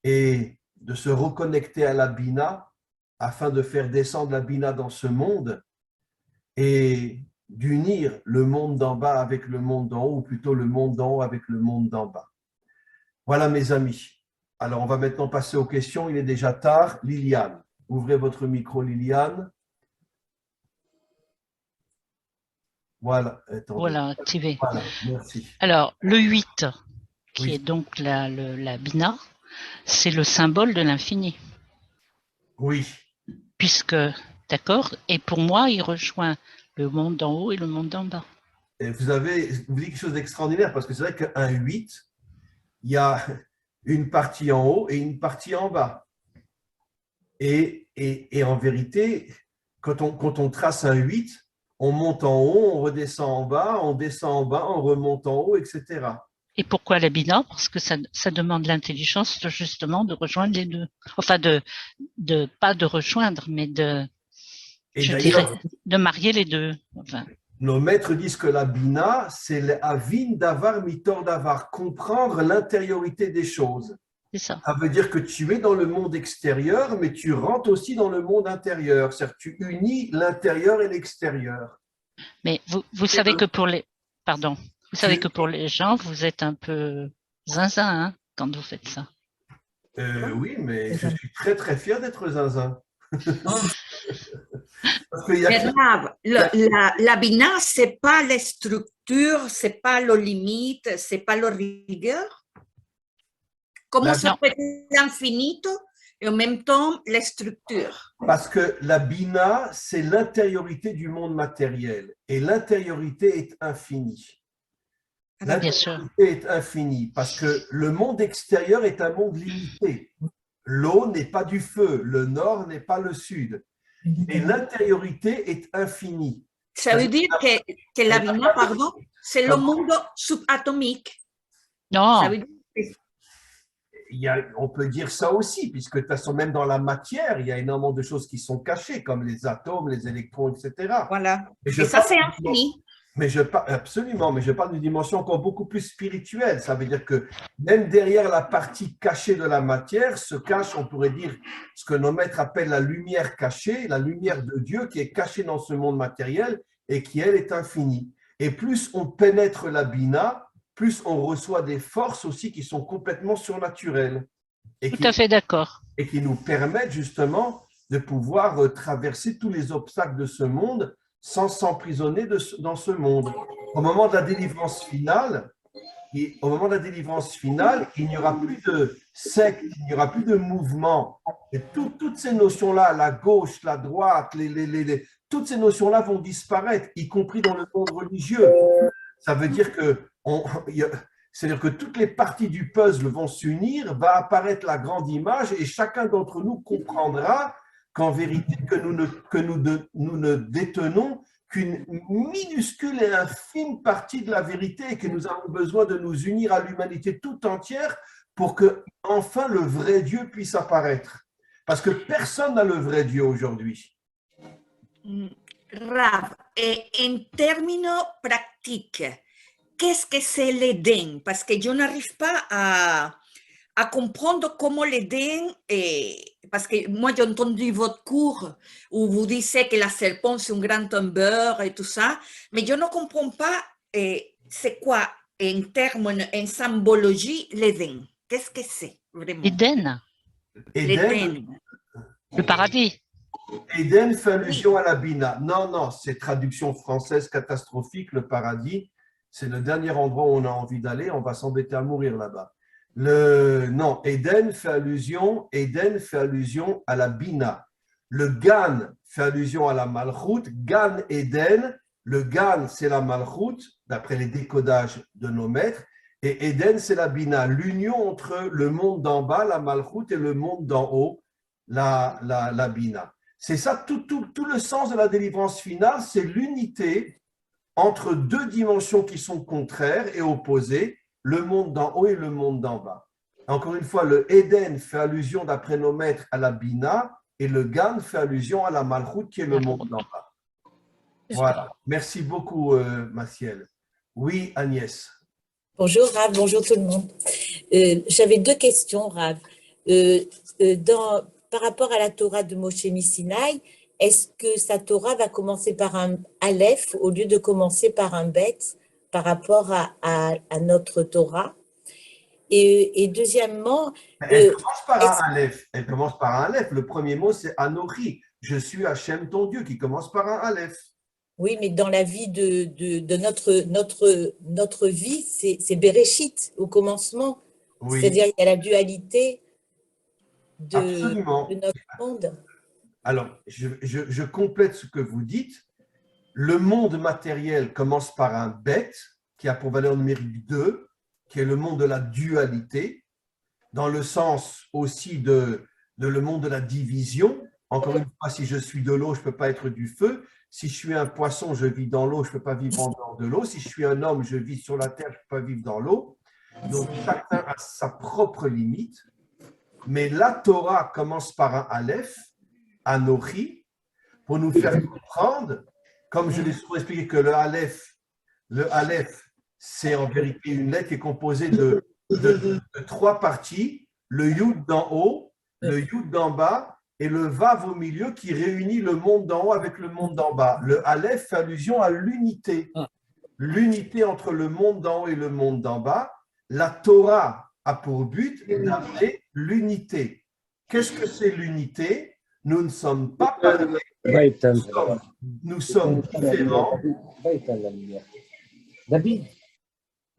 et de se reconnecter à la Bina afin de faire descendre la Bina dans ce monde et d'unir le monde d'en bas avec le monde d'en haut, ou plutôt le monde d'en haut avec le monde d'en bas. Voilà mes amis. Alors on va maintenant passer aux questions, il est déjà tard. Liliane, ouvrez votre micro Liliane. Voilà, attendez. Voilà, activé. Voilà, merci. Alors, le 8, qui Oui. est donc la Bina, c'est le symbole de l'infini. Oui. Puisque, d'accord, et pour moi, il rejoint le monde d'en haut et le monde d'en bas. Et vous dites quelque chose d'extraordinaire, parce que c'est vrai qu'un 8, il y a une partie en haut et une partie en bas. Et en vérité, quand on trace un 8, on monte en haut, on redescend en bas, on descend en bas, on remonte en haut, etc. Et pourquoi la Bina? Parce que ça demande l'intelligence justement de rejoindre les deux. Enfin, pas de rejoindre, mais de marier les deux. Enfin. Nos maîtres disent que la Bina, c'est l'avin davar mitor davar, comprendre l'intériorité des choses. C'est ça. Ça veut dire que tu es dans le monde extérieur, mais tu rentres aussi dans le monde intérieur. C'est-à-dire que tu unis l'intérieur et l'extérieur. Mais vous savez que pour les... Pardon. Vous savez que pour les gens, vous êtes un peu zinzin hein, quand vous faites ça. Oui, mais je suis très, très fier d'être zinzin. La Bina, ce n'est pas les structures, ce n'est pas les limites, ce n'est pas la rigueur. Comment ça peut être l'infinito et en même temps les structures? Parce que la Bina, c'est l'intériorité du monde matériel et l'intériorité est infinie. L'intériorité est infinie parce que le monde extérieur est un monde limité. L'eau n'est pas du feu, le nord n'est pas le sud. Et l'intériorité est infinie. Ça veut dire que la Bina, pardon, c'est le monde subatomique. Non. Ça veut dire on peut dire ça aussi, puisque de toute façon, même dans la matière, il y a énormément de choses qui sont cachées, comme les atomes, les électrons, etc. Voilà. Et ça, c'est infini. Absolument, mais je parle d'une dimension encore beaucoup plus spirituelle. Ça veut dire que même derrière la partie cachée de la matière se cache, on pourrait dire, ce que nos maîtres appellent la lumière cachée, la lumière de Dieu qui est cachée dans ce monde matériel et qui, elle, est infinie. Et plus on pénètre la Bina, plus on reçoit des forces aussi qui sont complètement surnaturelles. Tout à fait d'accord. Et qui nous permettent justement de pouvoir traverser tous les obstacles de ce monde sans s'emprisonner dans ce monde. Au moment de la délivrance finale, il n'y aura plus de secte, il n'y aura plus de mouvement. Et toutes ces notions-là, la gauche, la droite, toutes ces notions-là vont disparaître, y compris dans le monde religieux. Ça veut dire que c'est-à-dire que toutes les parties du puzzle vont s'unir, va apparaître la grande image et chacun d'entre nous comprendra qu'en vérité, nous ne détenons qu'une minuscule et infime partie de la vérité et que nous avons besoin de nous unir à l'humanité tout entière pour que enfin le vrai Dieu puisse apparaître. Parce que personne n'a le vrai Dieu aujourd'hui. Rav, en términos pratiques, qu'est-ce que c'est l'Éden? Parce que je n'arrive pas à comprendre comment l'Éden, parce que moi j'ai entendu votre cours où vous disiez que la serpent c'est un grand tombeur et tout ça, mais je ne comprends pas c'est quoi en termes, en symbologie, l'Éden. Qu'est-ce que c'est vraiment? Éden. Le paradis. Éden fait allusion à la Bina. Non, c'est traduction française catastrophique, le paradis. C'est le dernier endroit où on a envie d'aller, on va s'embêter à mourir là-bas. Non, Éden fait allusion à la Bina. Le Gan fait allusion à la Malchut. Gan Éden, le Gan c'est la Malchut, d'après les décodages de nos maîtres, et Éden c'est la Bina, l'union entre le monde d'en bas, la Malchut, et le monde d'en haut, la Bina. C'est ça, tout le sens de la délivrance finale, c'est l'unité entre deux dimensions qui sont contraires et opposées, le monde d'en haut et le monde d'en bas. Encore une fois, le Éden fait allusion, d'après nos maîtres, à la Bina, et le Gan fait allusion à la Malchut, qui est le monde d'en bas. Voilà. Merci beaucoup, Maciel. Oui, Agnès. Bonjour, Rav. Bonjour tout le monde. J'avais deux questions, Rav. Par rapport à la Torah de Moshe Missinaï, est-ce que sa Torah va commencer par un Aleph au lieu de commencer par un Bet par rapport à notre Torah? Et deuxièmement… Elle commence par un Aleph. Elle commence par un Aleph. Le premier mot, c'est Anochi. Je suis Hachem, ton Dieu, qui commence par un Aleph. Oui, mais dans la vie de notre vie, c'est Bereshit au commencement. Oui. C'est-à-dire il y a la dualité de notre monde. Alors, je complète ce que vous dites. Le monde matériel commence par un bet, qui a pour valeur numérique 2, qui est le monde de la dualité, dans le sens aussi de le monde de la division. Encore une fois, si je suis de l'eau, je ne peux pas être du feu. Si je suis un poisson, je vis dans l'eau, je ne peux pas vivre en dehors de l'eau. Si je suis un homme, je vis sur la terre, je ne peux pas vivre dans l'eau. Donc, chacun a sa propre limite. Mais la Torah commence par un Aleph, Anochi, pour nous faire comprendre, comme je l'ai souvent expliqué, que le Aleph, c'est en vérité une lettre qui est composée de trois parties, le Yud d'en haut, le Yud d'en bas et le Vav au milieu qui réunit le monde d'en haut avec le monde d'en bas. Le Aleph fait allusion à l'unité, l'unité entre le monde d'en haut et le monde d'en bas. La Torah a pour but d'amener l'unité. Qu'est-ce que c'est l'unité? Nous ne sommes pas pareils, nous sommes différents.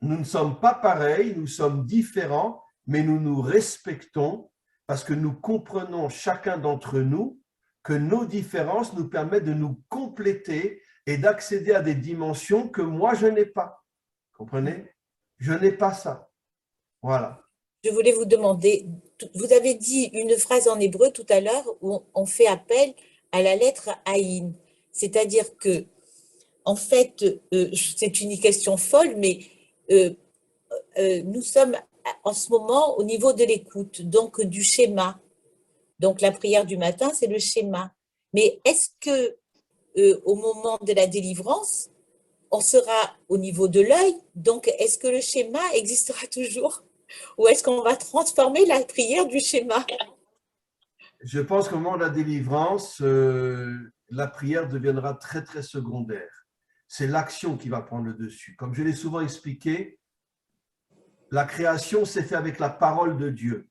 Nous ne sommes pas pareils, nous sommes différents, mais nous nous respectons parce que nous comprenons chacun d'entre nous que nos différences nous permettent de nous compléter et d'accéder à des dimensions que moi je n'ai pas. Comprenez? Je n'ai pas ça. Voilà. Je voulais vous demander, vous avez dit une phrase en hébreu tout à l'heure où on fait appel à la lettre Aïn. C'est-à-dire que, en fait, c'est une question folle, mais nous sommes en ce moment au niveau de l'écoute, donc du schéma. Donc la prière du matin, c'est le schéma. Mais est-ce que au moment de la délivrance, on sera au niveau de l'œil? Donc est-ce que le schéma existera toujours? Ou est-ce qu'on va transformer la prière du schéma? Je pense qu'au moment de la délivrance, la prière deviendra très, très secondaire. C'est l'action qui va prendre le dessus. Comme je l'ai souvent expliqué, la création s'est faite avec la parole de Dieu.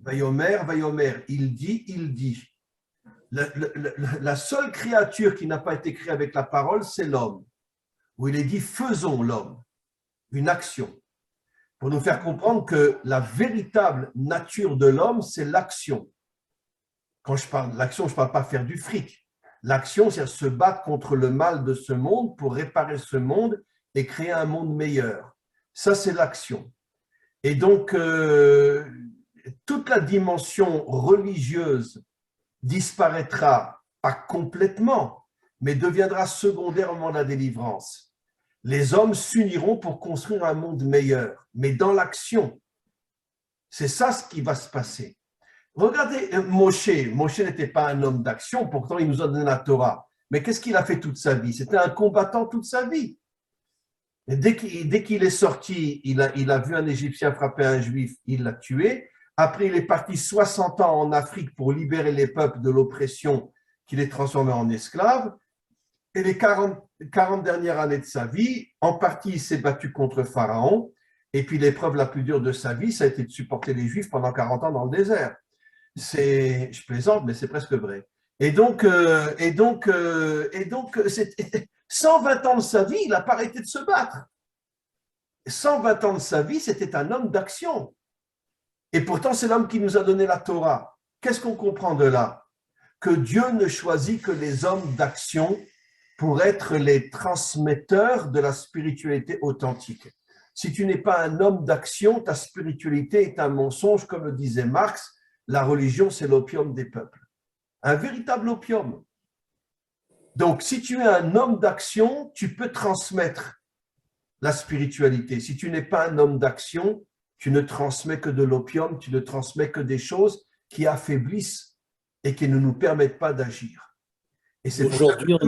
Vayomer, Vayomer, il dit, il dit. La seule créature qui n'a pas été créée avec la parole, c'est l'homme, où il est dit faisons l'homme, une action, pour nous faire comprendre que la véritable nature de l'homme, c'est l'action. Quand je parle de l'action, je ne parle pas faire du fric. L'action, c'est se battre contre le mal de ce monde pour réparer ce monde et créer un monde meilleur. Ça, c'est l'action. Et donc, toute la dimension religieuse disparaîtra, pas complètement, mais deviendra secondaire au moment de la délivrance. Les hommes s'uniront pour construire un monde meilleur, mais dans l'action. C'est ça ce qui va se passer. Regardez Moshe. Moshe n'était pas un homme d'action, pourtant il nous a donné la Torah. Mais qu'est-ce qu'il a fait toute sa vie? C'était un combattant toute sa vie. Et dès qu'il est sorti, il a vu un Égyptien frapper un Juif, il l'a tué. Après, il est parti 60 ans en Afrique pour libérer les peuples de l'oppression qui les transformait en esclaves. Et les 40 dernières années de sa vie, en partie, il s'est battu contre Pharaon. Et puis, l'épreuve la plus dure de sa vie, ça a été de supporter les Juifs pendant 40 ans dans le désert. Je plaisante, mais c'est presque vrai. Et donc 120 ans de sa vie, il n'a pas arrêté de se battre. 120 ans de sa vie, c'était un homme d'action. Et pourtant, c'est l'homme qui nous a donné la Torah. Qu'est-ce qu'on comprend de là? Que Dieu ne choisit que les hommes d'action pour être les transmetteurs de la spiritualité authentique. Si tu n'es pas un homme d'action, ta spiritualité est un mensonge, comme le disait Marx. La religion, c'est l'opium des peuples. Un véritable opium. Donc, si tu es un homme d'action, tu peux transmettre la spiritualité. Si tu n'es pas un homme d'action, tu ne transmets que de l'opium, tu ne transmets que des choses qui affaiblissent et qui ne nous permettent pas d'agir. Et c'est aujourd'hui, on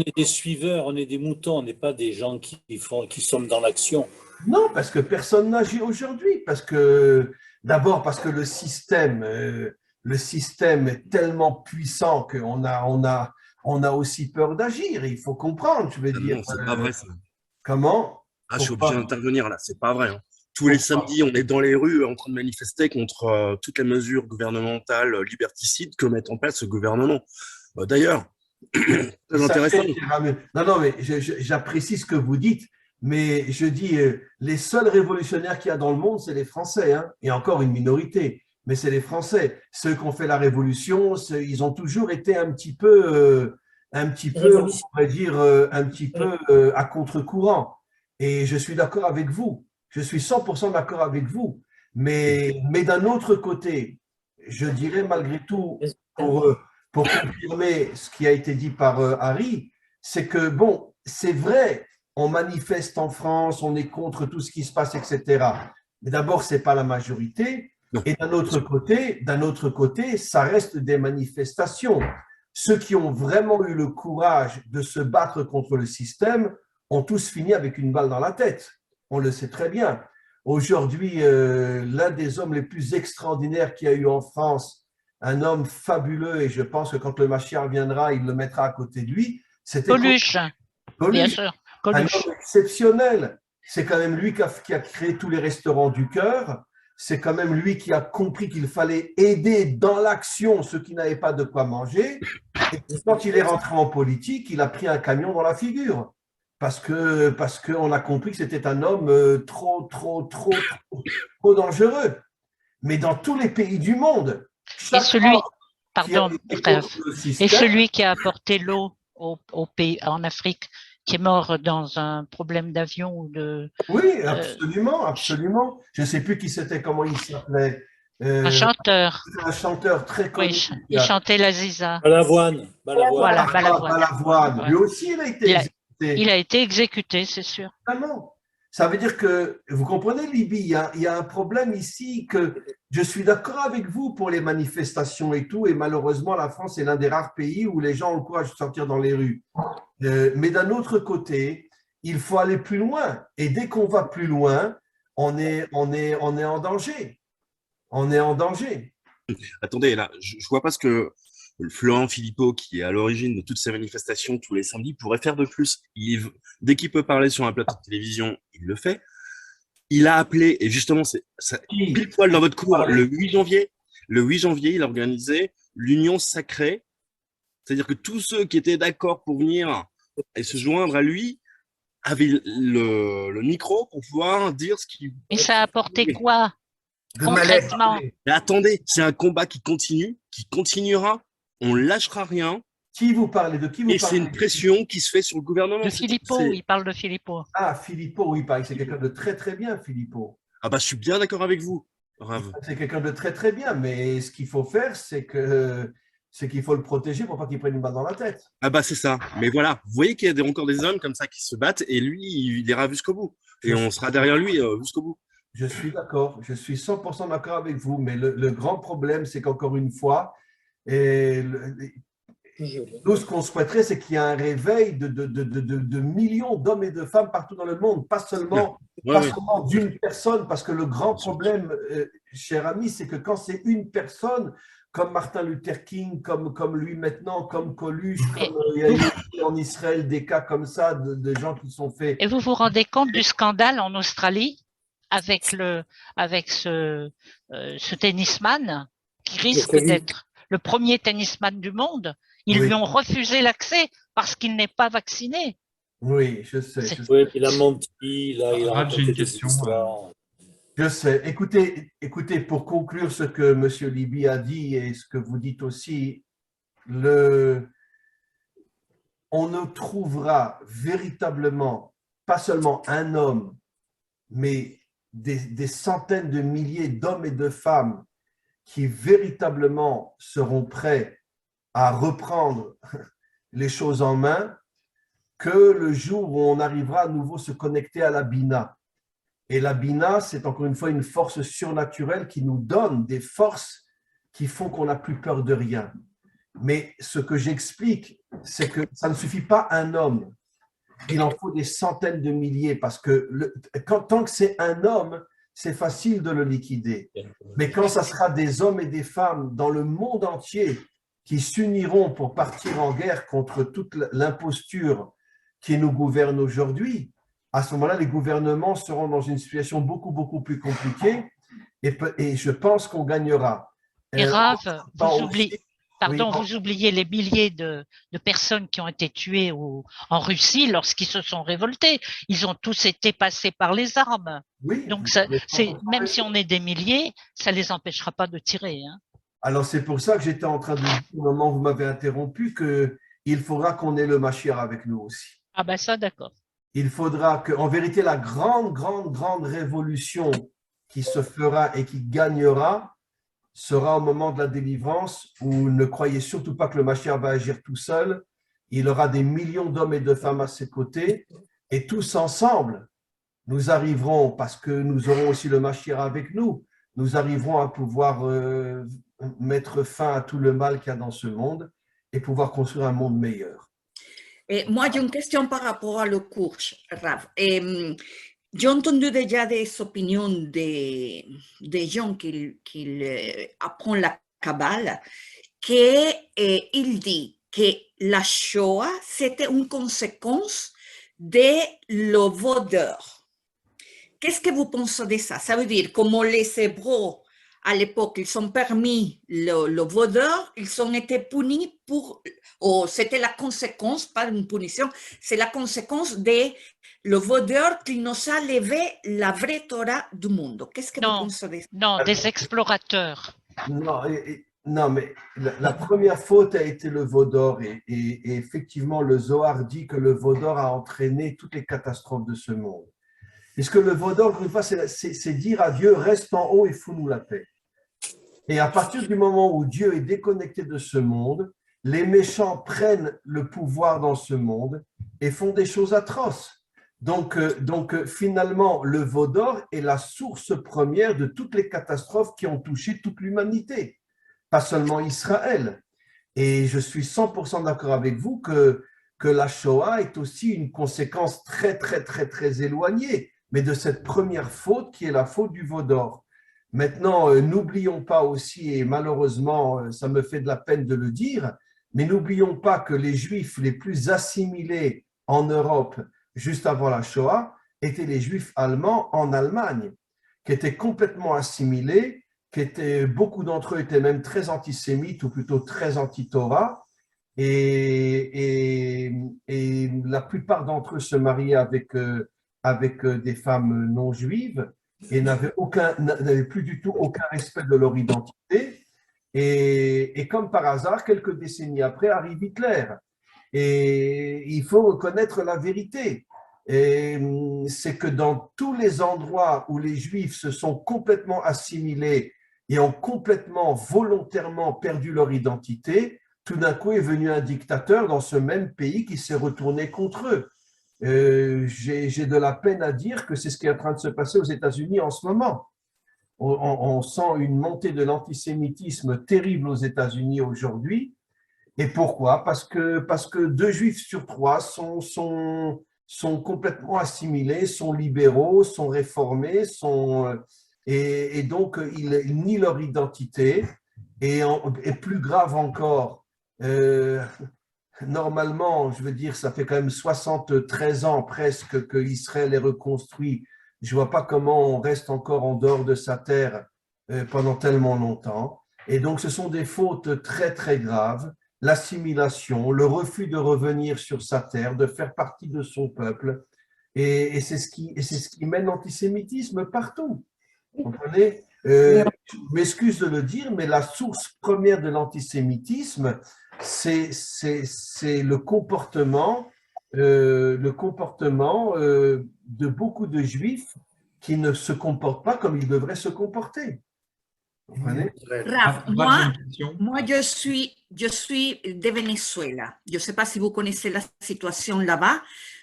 est des suiveurs, on est des moutons, on n'est pas des gens qui sont dans l'action. Non, parce que personne n'agit aujourd'hui. D'abord parce que le système est tellement puissant qu'on a aussi peur d'agir. Il faut comprendre, je veux dire. Non, c'est pas vrai ça. Comment? Je suis obligé d'intervenir là, c'est pas vrai. Hein. Tous les samedis, on est dans les rues en train de manifester contre toutes les mesures gouvernementales liberticides que met en place ce gouvernement. D'ailleurs, très intéressant. Non, mais j'apprécie ce que vous dites, mais je dis, les seuls révolutionnaires qu'il y a dans le monde, c'est les Français, hein, et encore une minorité, mais c'est les Français. Ceux qui ont fait la révolution, ils ont toujours été un petit peu, on pourrait dire, à contre-courant. Et je suis d'accord avec vous. Je suis 100% d'accord avec vous. Mais d'un autre côté, je dirais malgré tout, pour confirmer ce qui a été dit par Harry, c'est que, bon, c'est vrai, on manifeste en France, on est contre tout ce qui se passe, etc. Mais d'abord, ce n'est pas la majorité. Et d'un autre côté, ça reste des manifestations. Ceux qui ont vraiment eu le courage de se battre contre le système ont tous fini avec une balle dans la tête. On le sait très bien. Aujourd'hui, l'un des hommes les plus extraordinaires qu'il y a eu en France, un homme fabuleux, et je pense que quand le Mashiach viendra, il le mettra à côté de lui, c'était Coluche. Bien sûr. Coluche. Un homme exceptionnel. C'est quand même lui qui a créé tous les restaurants du cœur. C'est quand même lui qui a compris qu'il fallait aider dans l'action ceux qui n'avaient pas de quoi manger. Et quand il est rentré en politique, il a pris un camion dans la figure. Parce qu'on a compris que c'était un homme trop dangereux. Mais dans tous les pays du monde, et celui qui a apporté l'eau au pays en Afrique qui est mort dans un problème d'avion ou de... Oui, absolument, absolument. Je ne sais plus qui c'était, comment il s'appelait. un chanteur. Un chanteur très connu. Oui, il chantait l'Aziza. Balavoine. Voilà, Balavoine. Balavoine. Ouais. Lui aussi, il a été exécuté. Il a été exécuté, c'est sûr. Vraiment. Ça veut dire que, vous comprenez, Libye, il y a un problème ici que je suis d'accord avec vous pour les manifestations et tout, et malheureusement, la France est l'un des rares pays où les gens ont le courage de sortir dans les rues. Mais d'un autre côté, il faut aller plus loin. Et dès qu'on va plus loin, on est en danger. On est en danger. Attendez, là, je ne vois pas ce que Florent Philippot, qui est à l'origine de toutes ces manifestations tous les samedis, pourrait faire de plus. Dès qu'il peut parler sur un plateau de télévision, il le fait. Il a appelé, et justement, c'est pile poil dans votre cours, le 8 janvier, il a organisé l'Union sacrée, c'est-à-dire que tous ceux qui étaient d'accord pour venir et se joindre à lui avaient le micro pour pouvoir dire ce qu'ils... Et ça a apporté quoi concrètement? Mais attendez, c'est un combat qui continue, qui continuera. On ne lâchera rien. Qui vous parlez? De qui vous et parlez? c'est une pression qui se fait sur le gouvernement. De Philippot, il parle de Philippot. Ah, Philippot, oui, il paraît que c'est quelqu'un de très très bien, Philippot. Ah bah je suis bien d'accord avec vous, Rav. C'est quelqu'un de très très bien, mais ce qu'il faut faire, c'est qu'il faut le protéger pour pas qu'il prenne une balle dans la tête. Ah bah c'est ça. Mais voilà, vous voyez qu'il y a encore des hommes comme ça qui se battent et lui, il ira jusqu'au bout. Et on sera derrière lui jusqu'au bout. Je suis d'accord, je suis 100% d'accord avec vous, mais le grand problème, c'est qu'encore une fois, nous, ce qu'on souhaiterait, c'est qu'il y ait un réveil de millions d'hommes et de femmes partout dans le monde, pas seulement d'une personne, parce que le grand problème, cher ami, c'est que quand c'est une personne, comme Martin Luther King, comme lui maintenant, comme Coluche, comme il y a eu en Israël des cas comme ça, de gens qui sont faits… Et vous vous rendez compte du scandale en Australie avec ce tennisman qui risque d'être le premier tennisman du monde? Ils lui ont refusé l'accès parce qu'il n'est pas vacciné. Oui, je sais. Oui, il a menti, il a raconté des histoires. Je sais. Écoutez, pour conclure ce que M. Libye a dit et ce que vous dites aussi, on ne trouvera véritablement pas seulement un homme, mais des centaines de milliers d'hommes et de femmes qui véritablement seront prêts à reprendre les choses en main, que le jour où on arrivera à nouveau se connecter à la Bina. Et la Bina, c'est encore une fois une force surnaturelle qui nous donne des forces qui font qu'on n'a plus peur de rien. Mais ce que j'explique, c'est que ça ne suffit pas un homme. Il en faut des centaines de milliers parce que tant que c'est un homme, c'est facile de le liquider. Mais quand ça sera des hommes et des femmes dans le monde entier qui s'uniront pour partir en guerre contre toute l'imposture qui nous gouverne aujourd'hui, à ce moment-là, les gouvernements seront dans une situation beaucoup, beaucoup plus compliquée et je pense qu'on gagnera. Et Rav, vous oubliez les milliers de personnes qui ont été tuées en Russie lorsqu'ils se sont révoltés. Ils ont tous été passés par les armes. Oui, donc, même si on est des milliers, ça ne les empêchera pas de tirer. Hein. Alors, c'est pour ça que j'étais en train de dire, au moment où vous m'avez interrompu, qu'il faudra qu'on ait le Mashiach avec nous aussi. Ah ben ça, d'accord. Il faudra qu'en vérité, la grande révolution qui se fera et qui gagnera sera au moment de la délivrance où ne croyez surtout pas que le Mashiach va agir tout seul. Il aura des millions d'hommes et de femmes à ses côtés et tous ensemble, nous arriverons, parce que nous aurons aussi le Mashiach avec nous, nous arriverons à pouvoir mettre fin à tout le mal qu'il y a dans ce monde et pouvoir construire un monde meilleur. Et moi, j'ai une question par rapport à le cours, Rav. J'ai entendu déjà des opinions des gens qui apprennent la Kabbale, qu'il dit que la Shoah, c'était une conséquence de le vaudeur. Qu'est-ce que vous pensez de ça? Ça veut dire, comme les Hébreux, à l'époque, ils ont permis le vaudeur, ils ont été punis c'était la conséquence, pas une punition, c'est la conséquence de le vaudeur qui nous a levé la vraie Torah du monde. Qu'est-ce que vous pensez de ça? Non, des explorateurs. Non, Non, mais la première faute a été le veau d'or et effectivement, le Zohar dit que le veau d'or a entraîné toutes les catastrophes de ce monde. Puisque le veau d'or, une fois, c'est dire à Dieu, reste en haut et fous-nous la paix. Et à partir du moment où Dieu est déconnecté de ce monde, les méchants prennent le pouvoir dans ce monde et font des choses atroces. Donc finalement, le veau d'or est la source première de toutes les catastrophes qui ont touché toute l'humanité, pas seulement Israël. Et je suis 100% d'accord avec vous que la Shoah est aussi une conséquence très, très, très, très éloignée, mais de cette première faute qui est la faute du veau d'or. Maintenant, n'oublions pas aussi, et malheureusement, ça me fait de la peine de le dire, mais n'oublions pas que les Juifs les plus assimilés en Europe, juste avant la Shoah, étaient les Juifs allemands en Allemagne, qui étaient complètement assimilés, beaucoup d'entre eux étaient même très antisémites, ou plutôt très anti-Torah, et la plupart d'entre eux se mariaient avec des femmes non juives, et n'avaient plus du tout aucun respect de leur identité. Et comme par hasard, quelques décennies après, arrive Hitler. Et il faut reconnaître la vérité. C'est que dans tous les endroits où les Juifs se sont complètement assimilés et ont complètement volontairement perdu leur identité, tout d'un coup est venu un dictateur dans ce même pays qui s'est retourné contre eux. J'ai de la peine à dire que c'est ce qui est en train de se passer aux États-Unis en ce moment. On sent une montée de l'antisémitisme terrible aux États-Unis aujourd'hui. Et pourquoi? Parce que 2 Juifs sur 3 sont complètement assimilés, sont libéraux, sont réformés, et donc ils nient leur identité. Et plus grave encore, normalement, je veux dire, ça fait quand même 73 ans presque que Israël est reconstruit. Je ne vois pas comment on reste encore en dehors de sa terre pendant tellement longtemps. Et donc, ce sont des fautes très, très graves. L'assimilation, le refus de revenir sur sa terre, de faire partie de son peuple. Et c'est ce qui mène l'antisémitisme partout. Vous comprenez? Je m'excuse de le dire, mais la source première de l'antisémitisme, c'est le comportement de beaucoup de Juifs qui ne se comportent pas comme ils devraient se comporter. Vous comprenez? Raph, moi je suis de Venezuela. Je ne sais pas si vous connaissez la situation là-bas,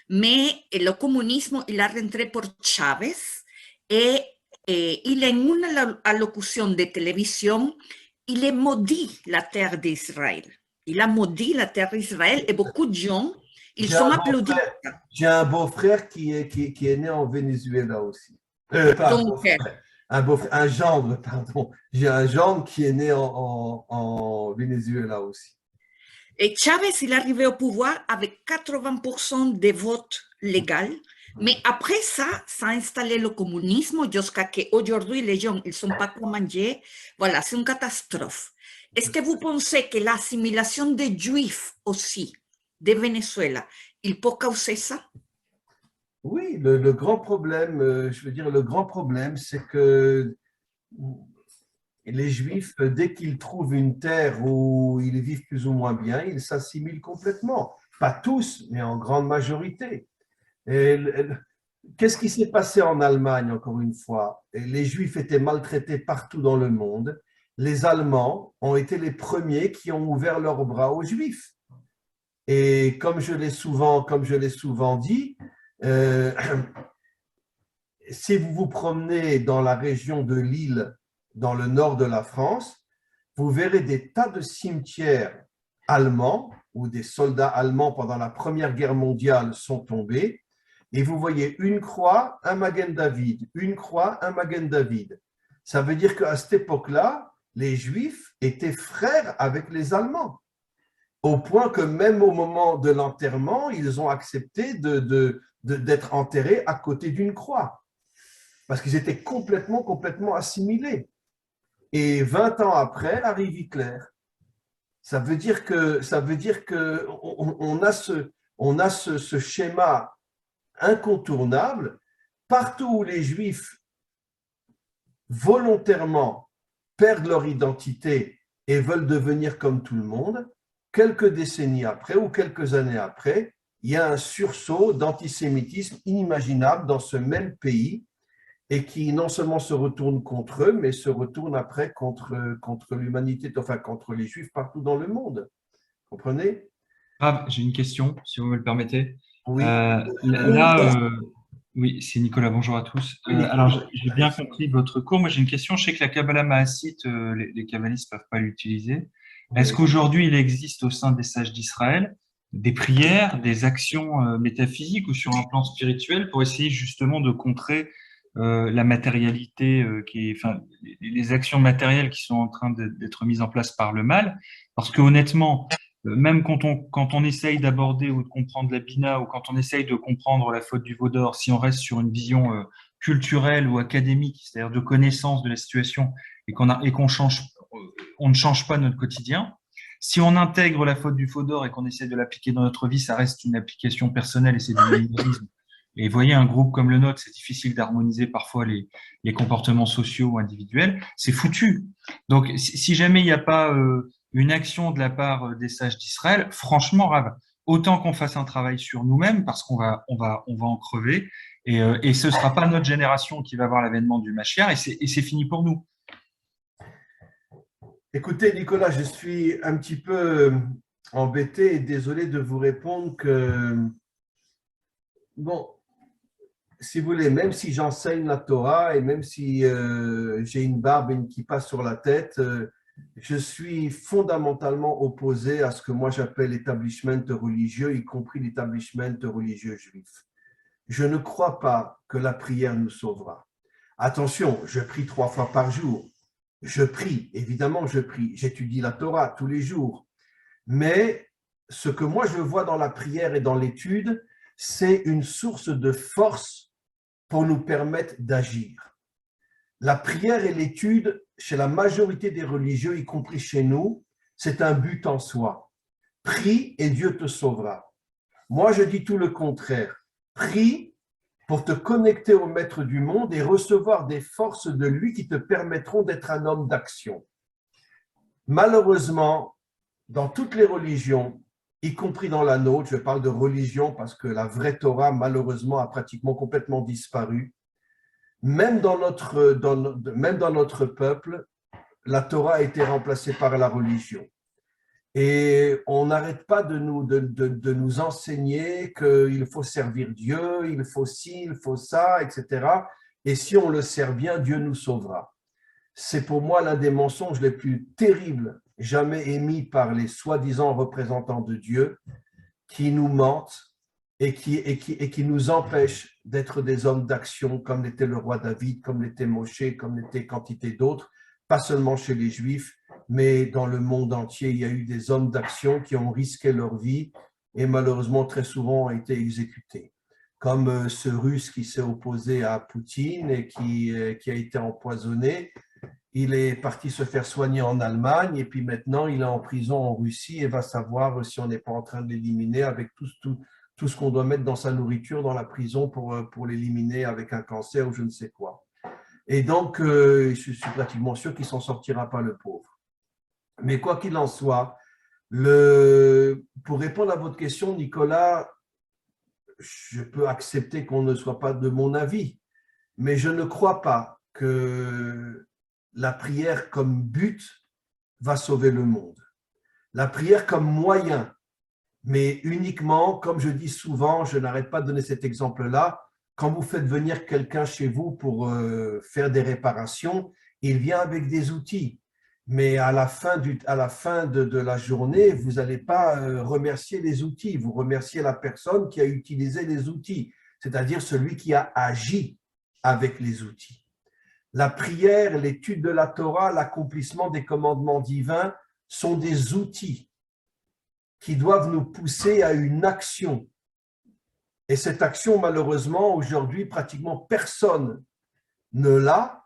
mais le communisme, il a rentré por Chávez et il, en una allocution de télévision, il a maudit la terre d'Israël. Il a maudit la terre d'Israël et beaucoup de gens, ils sont applaudis. J'ai un beau-frère qui est né en Venezuela aussi. Un gendre, pardon. J'ai un gendre qui est né en Venezuela aussi. Et Chávez, il est arrivé au pouvoir avec 80% des votes légaux. Mais après ça, ça a installé le communisme jusqu'à qu'aujourd'hui, les gens, ils ne sont pas quoi manger. Voilà, c'est une catastrophe. Est-ce que vous pensez que l'assimilation des Juifs aussi, de Venezuela, il peut causer ça? Oui, le grand problème, le grand problème, c'est que les Juifs, dès qu'ils trouvent une terre où ils vivent plus ou moins bien, ils s'assimilent complètement. Pas tous, mais en grande majorité. Qu'est-ce qui s'est passé en Allemagne, encore une fois? Les Juifs étaient maltraités partout dans le monde. Les Allemands ont été les premiers qui ont ouvert leurs bras aux Juifs. Et comme je l'ai souvent dit, si vous vous promenez dans la région de Lille, dans le nord de la France, vous verrez des tas de cimetières allemands où des soldats allemands pendant la Première Guerre mondiale sont tombés. Et vous voyez une croix, un Magen David, une croix, un Magen David. Ça veut dire qu'à cette époque-là, les Juifs étaient frères avec les Allemands. Au point que même au moment de l'enterrement, ils ont accepté d'être enterrés à côté d'une croix. Parce qu'ils étaient complètement assimilés. Et 20 ans après, arrive Hitler. Ça veut dire que on a ce schéma incontournable. Partout où les Juifs volontairement perdent leur identité et veulent devenir comme tout le monde, quelques décennies après ou quelques années après, il y a un sursaut d'antisémitisme inimaginable dans ce même pays et qui non seulement se retourne contre eux, mais se retourne après contre l'humanité, enfin contre les Juifs partout dans le monde. Vous comprenez? J'ai une question, si vous me le permettez. Oui. Oui, c'est Nicolas, bonjour à tous. Oui, Nicolas. Alors, j'ai bien compris votre cours. Moi, j'ai une question. Je sais que la Kabbalah mahassite, les kabbalistes ne peuvent pas l'utiliser. Est-ce qu'aujourd'hui, il existe au sein des sages d'Israël des prières, des actions métaphysiques ou sur un plan spirituel pour essayer justement de contrer la matérialité, les actions matérielles qui sont en train d'être mises en place par le mal? Parce que honnêtement, même quand on essaye d'aborder ou de comprendre la Bina ou quand on essaye de comprendre la faute du veau d'or, si on reste sur une vision culturelle ou académique, c'est-à-dire de connaissance de la situation et on ne change pas notre quotidien. Si on intègre la faute du veau d'or et qu'on essaie de l'appliquer dans notre vie, ça reste une application personnelle et c'est du minimalisme. Et vous voyez, un groupe comme le nôtre, c'est difficile d'harmoniser parfois les comportements sociaux ou individuels. C'est foutu. Donc, si jamais il n'y a pas une action de la part des sages d'Israël, franchement, Rav, autant qu'on fasse un travail sur nous-mêmes parce qu'on va en crever et ce ne sera pas notre génération qui va avoir l'avènement du Mashiach et c'est fini pour nous. Écoutez, Nicolas, je suis un petit peu embêté et désolé de vous répondre que, bon, si vous voulez, même si j'enseigne la Torah et même si j'ai une barbe et une kippa sur la tête, je suis fondamentalement opposé à ce que moi j'appelle l'établissement religieux, y compris l'établissement religieux juif. Je ne crois pas que la prière nous sauvera. Attention, je prie 3 fois par jour. Je prie, évidemment je prie. J'étudie la Torah tous les jours. Mais ce que moi je vois dans la prière et dans l'étude, c'est une source de force pour nous permettre d'agir. La prière et l'étude, chez la majorité des religieux, y compris chez nous, c'est un but en soi. Prie et Dieu te sauvera. Moi, je dis tout le contraire. Prie pour te connecter au Maître du monde et recevoir des forces de lui qui te permettront d'être un homme d'action. Malheureusement, dans toutes les religions, y compris dans la nôtre, je parle de religion parce que la vraie Torah, malheureusement, a pratiquement complètement disparu. Même dans notre peuple, la Torah a été remplacée par la religion. Et on n'arrête pas de nous enseigner qu'il faut servir Dieu, il faut ci, il faut ça, etc. Et si on le sert bien, Dieu nous sauvera. C'est pour moi l'un des mensonges les plus terribles jamais émis par les soi-disant représentants de Dieu qui nous mentent et qui nous empêchent d'être des hommes d'action comme l'était le roi David, comme l'était Moshe, comme l'était quantité d'autres, pas seulement chez les Juifs, mais dans le monde entier, il y a eu des hommes d'action qui ont risqué leur vie et malheureusement très souvent ont été exécutés. Comme ce Russe qui s'est opposé à Poutine et qui a été empoisonné. Il est parti se faire soigner en Allemagne et puis maintenant il est en prison en Russie et va savoir si on n'est pas en train de l'éliminer avec tout ce qu'on doit mettre dans sa nourriture dans la prison pour l'éliminer avec un cancer ou je ne sais quoi. Et donc, je suis pratiquement sûr qu'il ne s'en sortira pas le pauvre. Mais quoi qu'il en soit, pour répondre à votre question, Nicolas, je peux accepter qu'on ne soit pas de mon avis, mais je ne crois pas que la prière comme but va sauver le monde. La prière comme moyen, mais uniquement, comme je dis souvent, je n'arrête pas de donner cet exemple-là, quand vous faites venir quelqu'un chez vous pour faire des réparations, il vient avec des outils. Mais à la fin de la journée, vous n'allez pas remercier les outils, vous remerciez la personne qui a utilisé les outils, c'est-à-dire celui qui a agi avec les outils. La prière, l'étude de la Torah, l'accomplissement des commandements divins sont des outils qui doivent nous pousser à une action. Et cette action, malheureusement, aujourd'hui, pratiquement personne ne l'a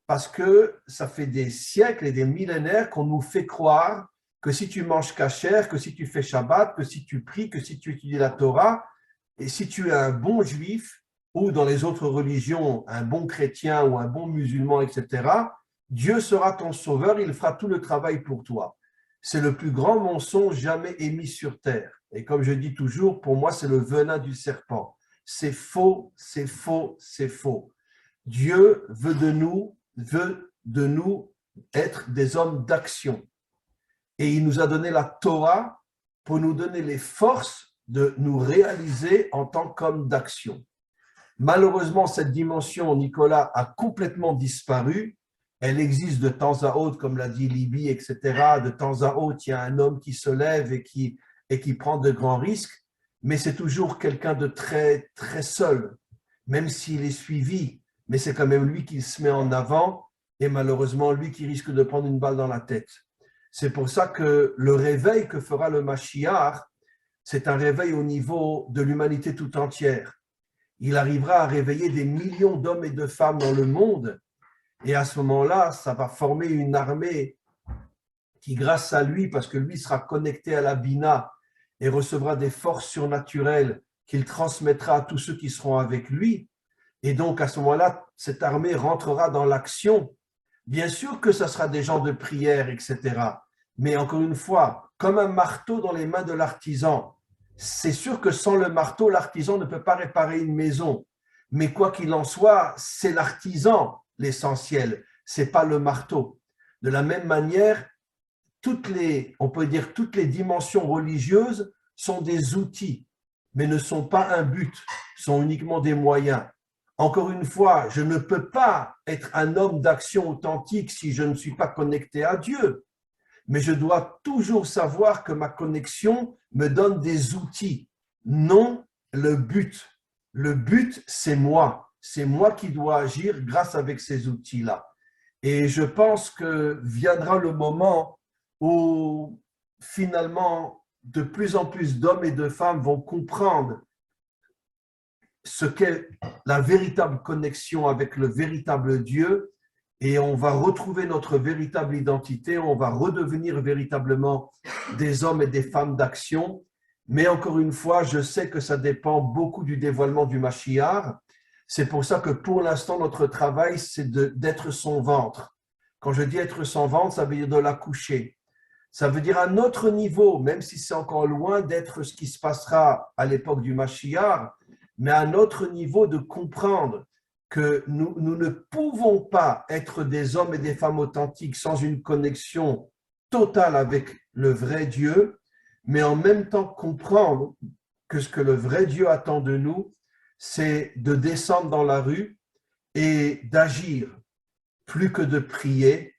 parce que ça fait des siècles et des millénaires qu'on nous fait croire que si tu manges kasher, que si tu fais Shabbat, que si tu pries, que si tu étudies la Torah, et si tu es un bon juif, ou dans les autres religions, un bon chrétien ou un bon musulman, etc., Dieu sera ton sauveur, il fera tout le travail pour toi. C'est le plus grand mensonge jamais émis sur terre. Et comme je dis toujours, pour moi, c'est le venin du serpent. C'est faux, c'est faux, c'est faux. Dieu veut de nous être des hommes d'action. Et il nous a donné la Torah pour nous donner les forces de nous réaliser en tant qu'hommes d'action. Malheureusement, cette dimension, Nicolas, a complètement disparu. Elle existe de temps à autre, comme l'a dit Libye, etc. De temps à autre, il y a un homme qui se lève et qui prend de grands risques, mais c'est toujours quelqu'un de très, très seul, même s'il est suivi, mais c'est quand même lui qui se met en avant et malheureusement, lui qui risque de prendre une balle dans la tête. C'est pour ça que le réveil que fera le Mashiach, c'est un réveil au niveau de l'humanité tout entière. Il arrivera à réveiller des millions d'hommes et de femmes dans le monde. Et à ce moment-là, ça va former une armée qui, grâce à lui, parce que lui sera connecté à la Bina et recevra des forces surnaturelles qu'il transmettra à tous ceux qui seront avec lui. Et donc, à ce moment-là, cette armée rentrera dans l'action. Bien sûr que ce sera des gens de prière, etc. Mais encore une fois, comme un marteau dans les mains de l'artisan, c'est sûr que sans le marteau, l'artisan ne peut pas réparer une maison. Mais quoi qu'il en soit, c'est l'artisan l'essentiel, ce n'est pas le marteau. De la même manière, on peut dire toutes les dimensions religieuses sont des outils, mais ne sont pas un but, sont uniquement des moyens. Encore une fois, je ne peux pas être un homme d'action authentique si je ne suis pas connecté à Dieu. Mais je dois toujours savoir que ma connexion me donne des outils, non le but. Le but, c'est moi. C'est moi qui dois agir grâce avec ces outils-là. Et je pense que viendra le moment où finalement, de plus en plus d'hommes et de femmes vont comprendre ce qu'est la véritable connexion avec le véritable Dieu et on va retrouver notre véritable identité, on va redevenir véritablement des hommes et des femmes d'action. Mais encore une fois, je sais que ça dépend beaucoup du dévoilement du Mashiach. C'est pour ça que pour l'instant, notre travail, c'est d'être son ventre. Quand je dis être son ventre, ça veut dire de l'accoucher. Ça veut dire à notre niveau, même si c'est encore loin d'être ce qui se passera à l'époque du Mashiach, mais à notre niveau de comprendre que nous ne pouvons pas être des hommes et des femmes authentiques sans une connexion totale avec le vrai Dieu, mais en même temps comprendre que ce que le vrai Dieu attend de nous, c'est de descendre dans la rue et d'agir plus que de prier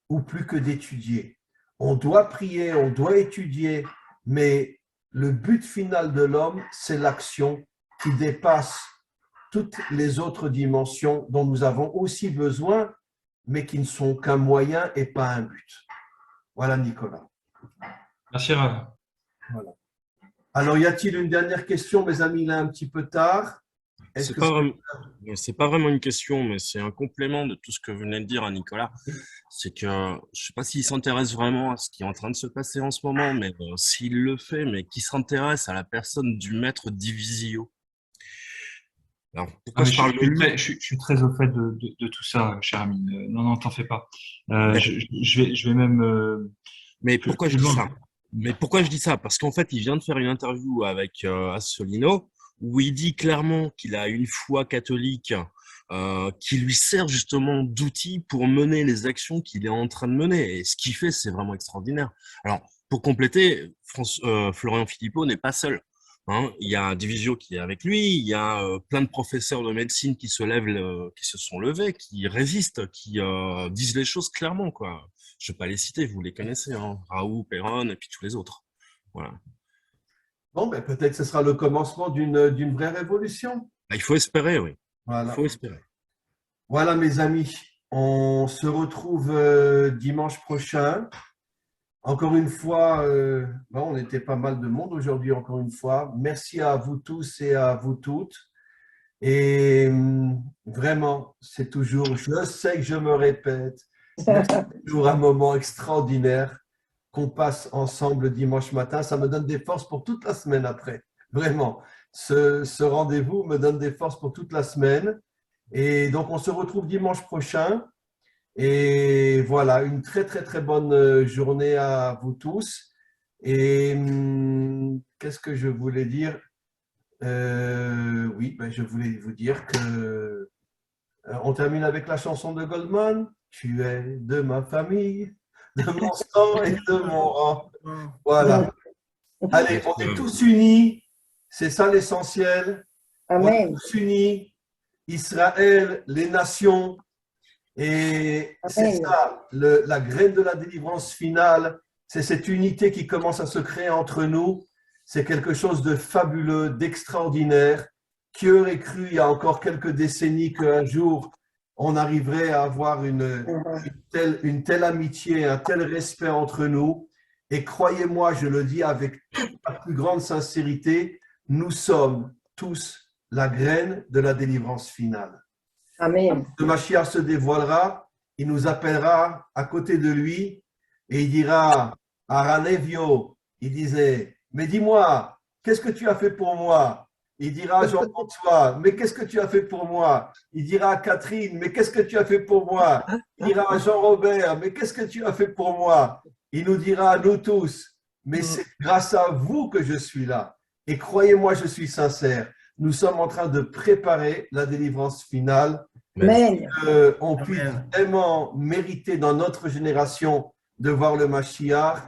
ou plus que d'étudier. On doit prier, on doit étudier, mais le but final de l'homme, c'est l'action qui dépasse toutes les autres dimensions dont nous avons aussi besoin, mais qui ne sont qu'un moyen et pas un but. Voilà, Nicolas. Merci, Rav. Voilà. Alors, y a-t-il une dernière question, mes amis? Il est un petit peu tard. C'est pas vraiment une question, mais c'est un complément de tout ce que venait de dire à Nicolas. C'est que je ne sais pas s'il s'intéresse vraiment à ce qui est en train de se passer en ce moment, mais s'il le fait, mais qui s'intéresse à la personne du maître Divisio. Alors, pourquoi je parle de lui? Je suis très au fait de tout ça, cher ami. Non, t'en fais pas. Je vais même. Mais pourquoi je dis ça? Mais pourquoi je dis ça? Parce qu'en fait, il vient de faire une interview avec Assolino où il dit clairement qu'il a une foi catholique qui lui sert justement d'outil pour mener les actions qu'il est en train de mener. Et ce qu'il fait, c'est vraiment extraordinaire. Alors, pour compléter, Florian Philippot n'est pas seul. Hein. Il y a Divisio qui est avec lui, il y a plein de professeurs de médecine qui se sont levés, qui résistent, qui disent les choses clairement, quoi. Je ne vais pas les citer, vous les connaissez, hein. Raoult, Perron et puis tous les autres. Voilà. Bon, ben, peut-être que ce sera le commencement d'une vraie révolution. Il faut espérer, oui. Voilà. Il faut espérer. Voilà, mes amis. On se retrouve dimanche prochain. Encore une fois, on était pas mal de monde aujourd'hui, encore une fois. Merci à vous tous et à vous toutes. Et vraiment, c'est toujours, je sais que je me répète, c'est toujours un moment extraordinaire qu'on passe ensemble dimanche matin. Ça me donne des forces pour toute la semaine après. Vraiment, ce rendez-vous me donne des forces pour toute la semaine. Et donc, on se retrouve dimanche prochain. Et voilà, une très, très, très bonne journée à vous tous. Et qu'est-ce que je voulais dire? Oui, ben, je voulais vous dire que on termine avec la chanson de Goldman. Tu es de ma famille, de mon sang et de mon rang. Voilà. Allez, on est tous unis. C'est ça l'essentiel. On est Amen. tous unis. Israël, les nations. Et c'est ça, la graine de la délivrance finale. C'est cette unité qui commence à se créer entre nous. C'est quelque chose de fabuleux, d'extraordinaire. Qui aurait cru il y a encore quelques décennies qu'un jour, on arriverait à avoir une telle amitié, un tel respect entre nous. Et croyez-moi, je le dis avec toute la plus grande sincérité, nous sommes tous la graine de la délivrance finale. Amen. Le Mashiach se dévoilera, il nous appellera à côté de lui et il dira à Ranevio, il disait, mais dis-moi, qu'est-ce que tu as fait pour moi? Il dira à Jean-François, mais qu'est-ce que tu as fait pour moi? Il dira à Catherine, mais qu'est-ce que tu as fait pour moi? Il dira à Jean-Robert, mais qu'est-ce que tu as fait pour moi? Il nous dira à nous tous, mais c'est grâce à vous que je suis là. Et croyez-moi, je suis sincère. Nous sommes en train de préparer la délivrance finale. Amen. On puisse vraiment mériter dans notre génération de voir le Mashiach.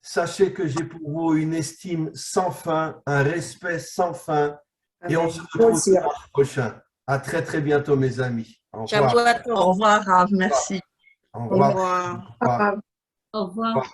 Sachez que j'ai pour vous une estime sans fin, un respect sans fin. Et on se retrouve dimanche prochain. À très, très bientôt, mes amis. Au revoir. Au revoir, Rav. Merci. Au revoir. Au revoir. Au revoir. Au revoir.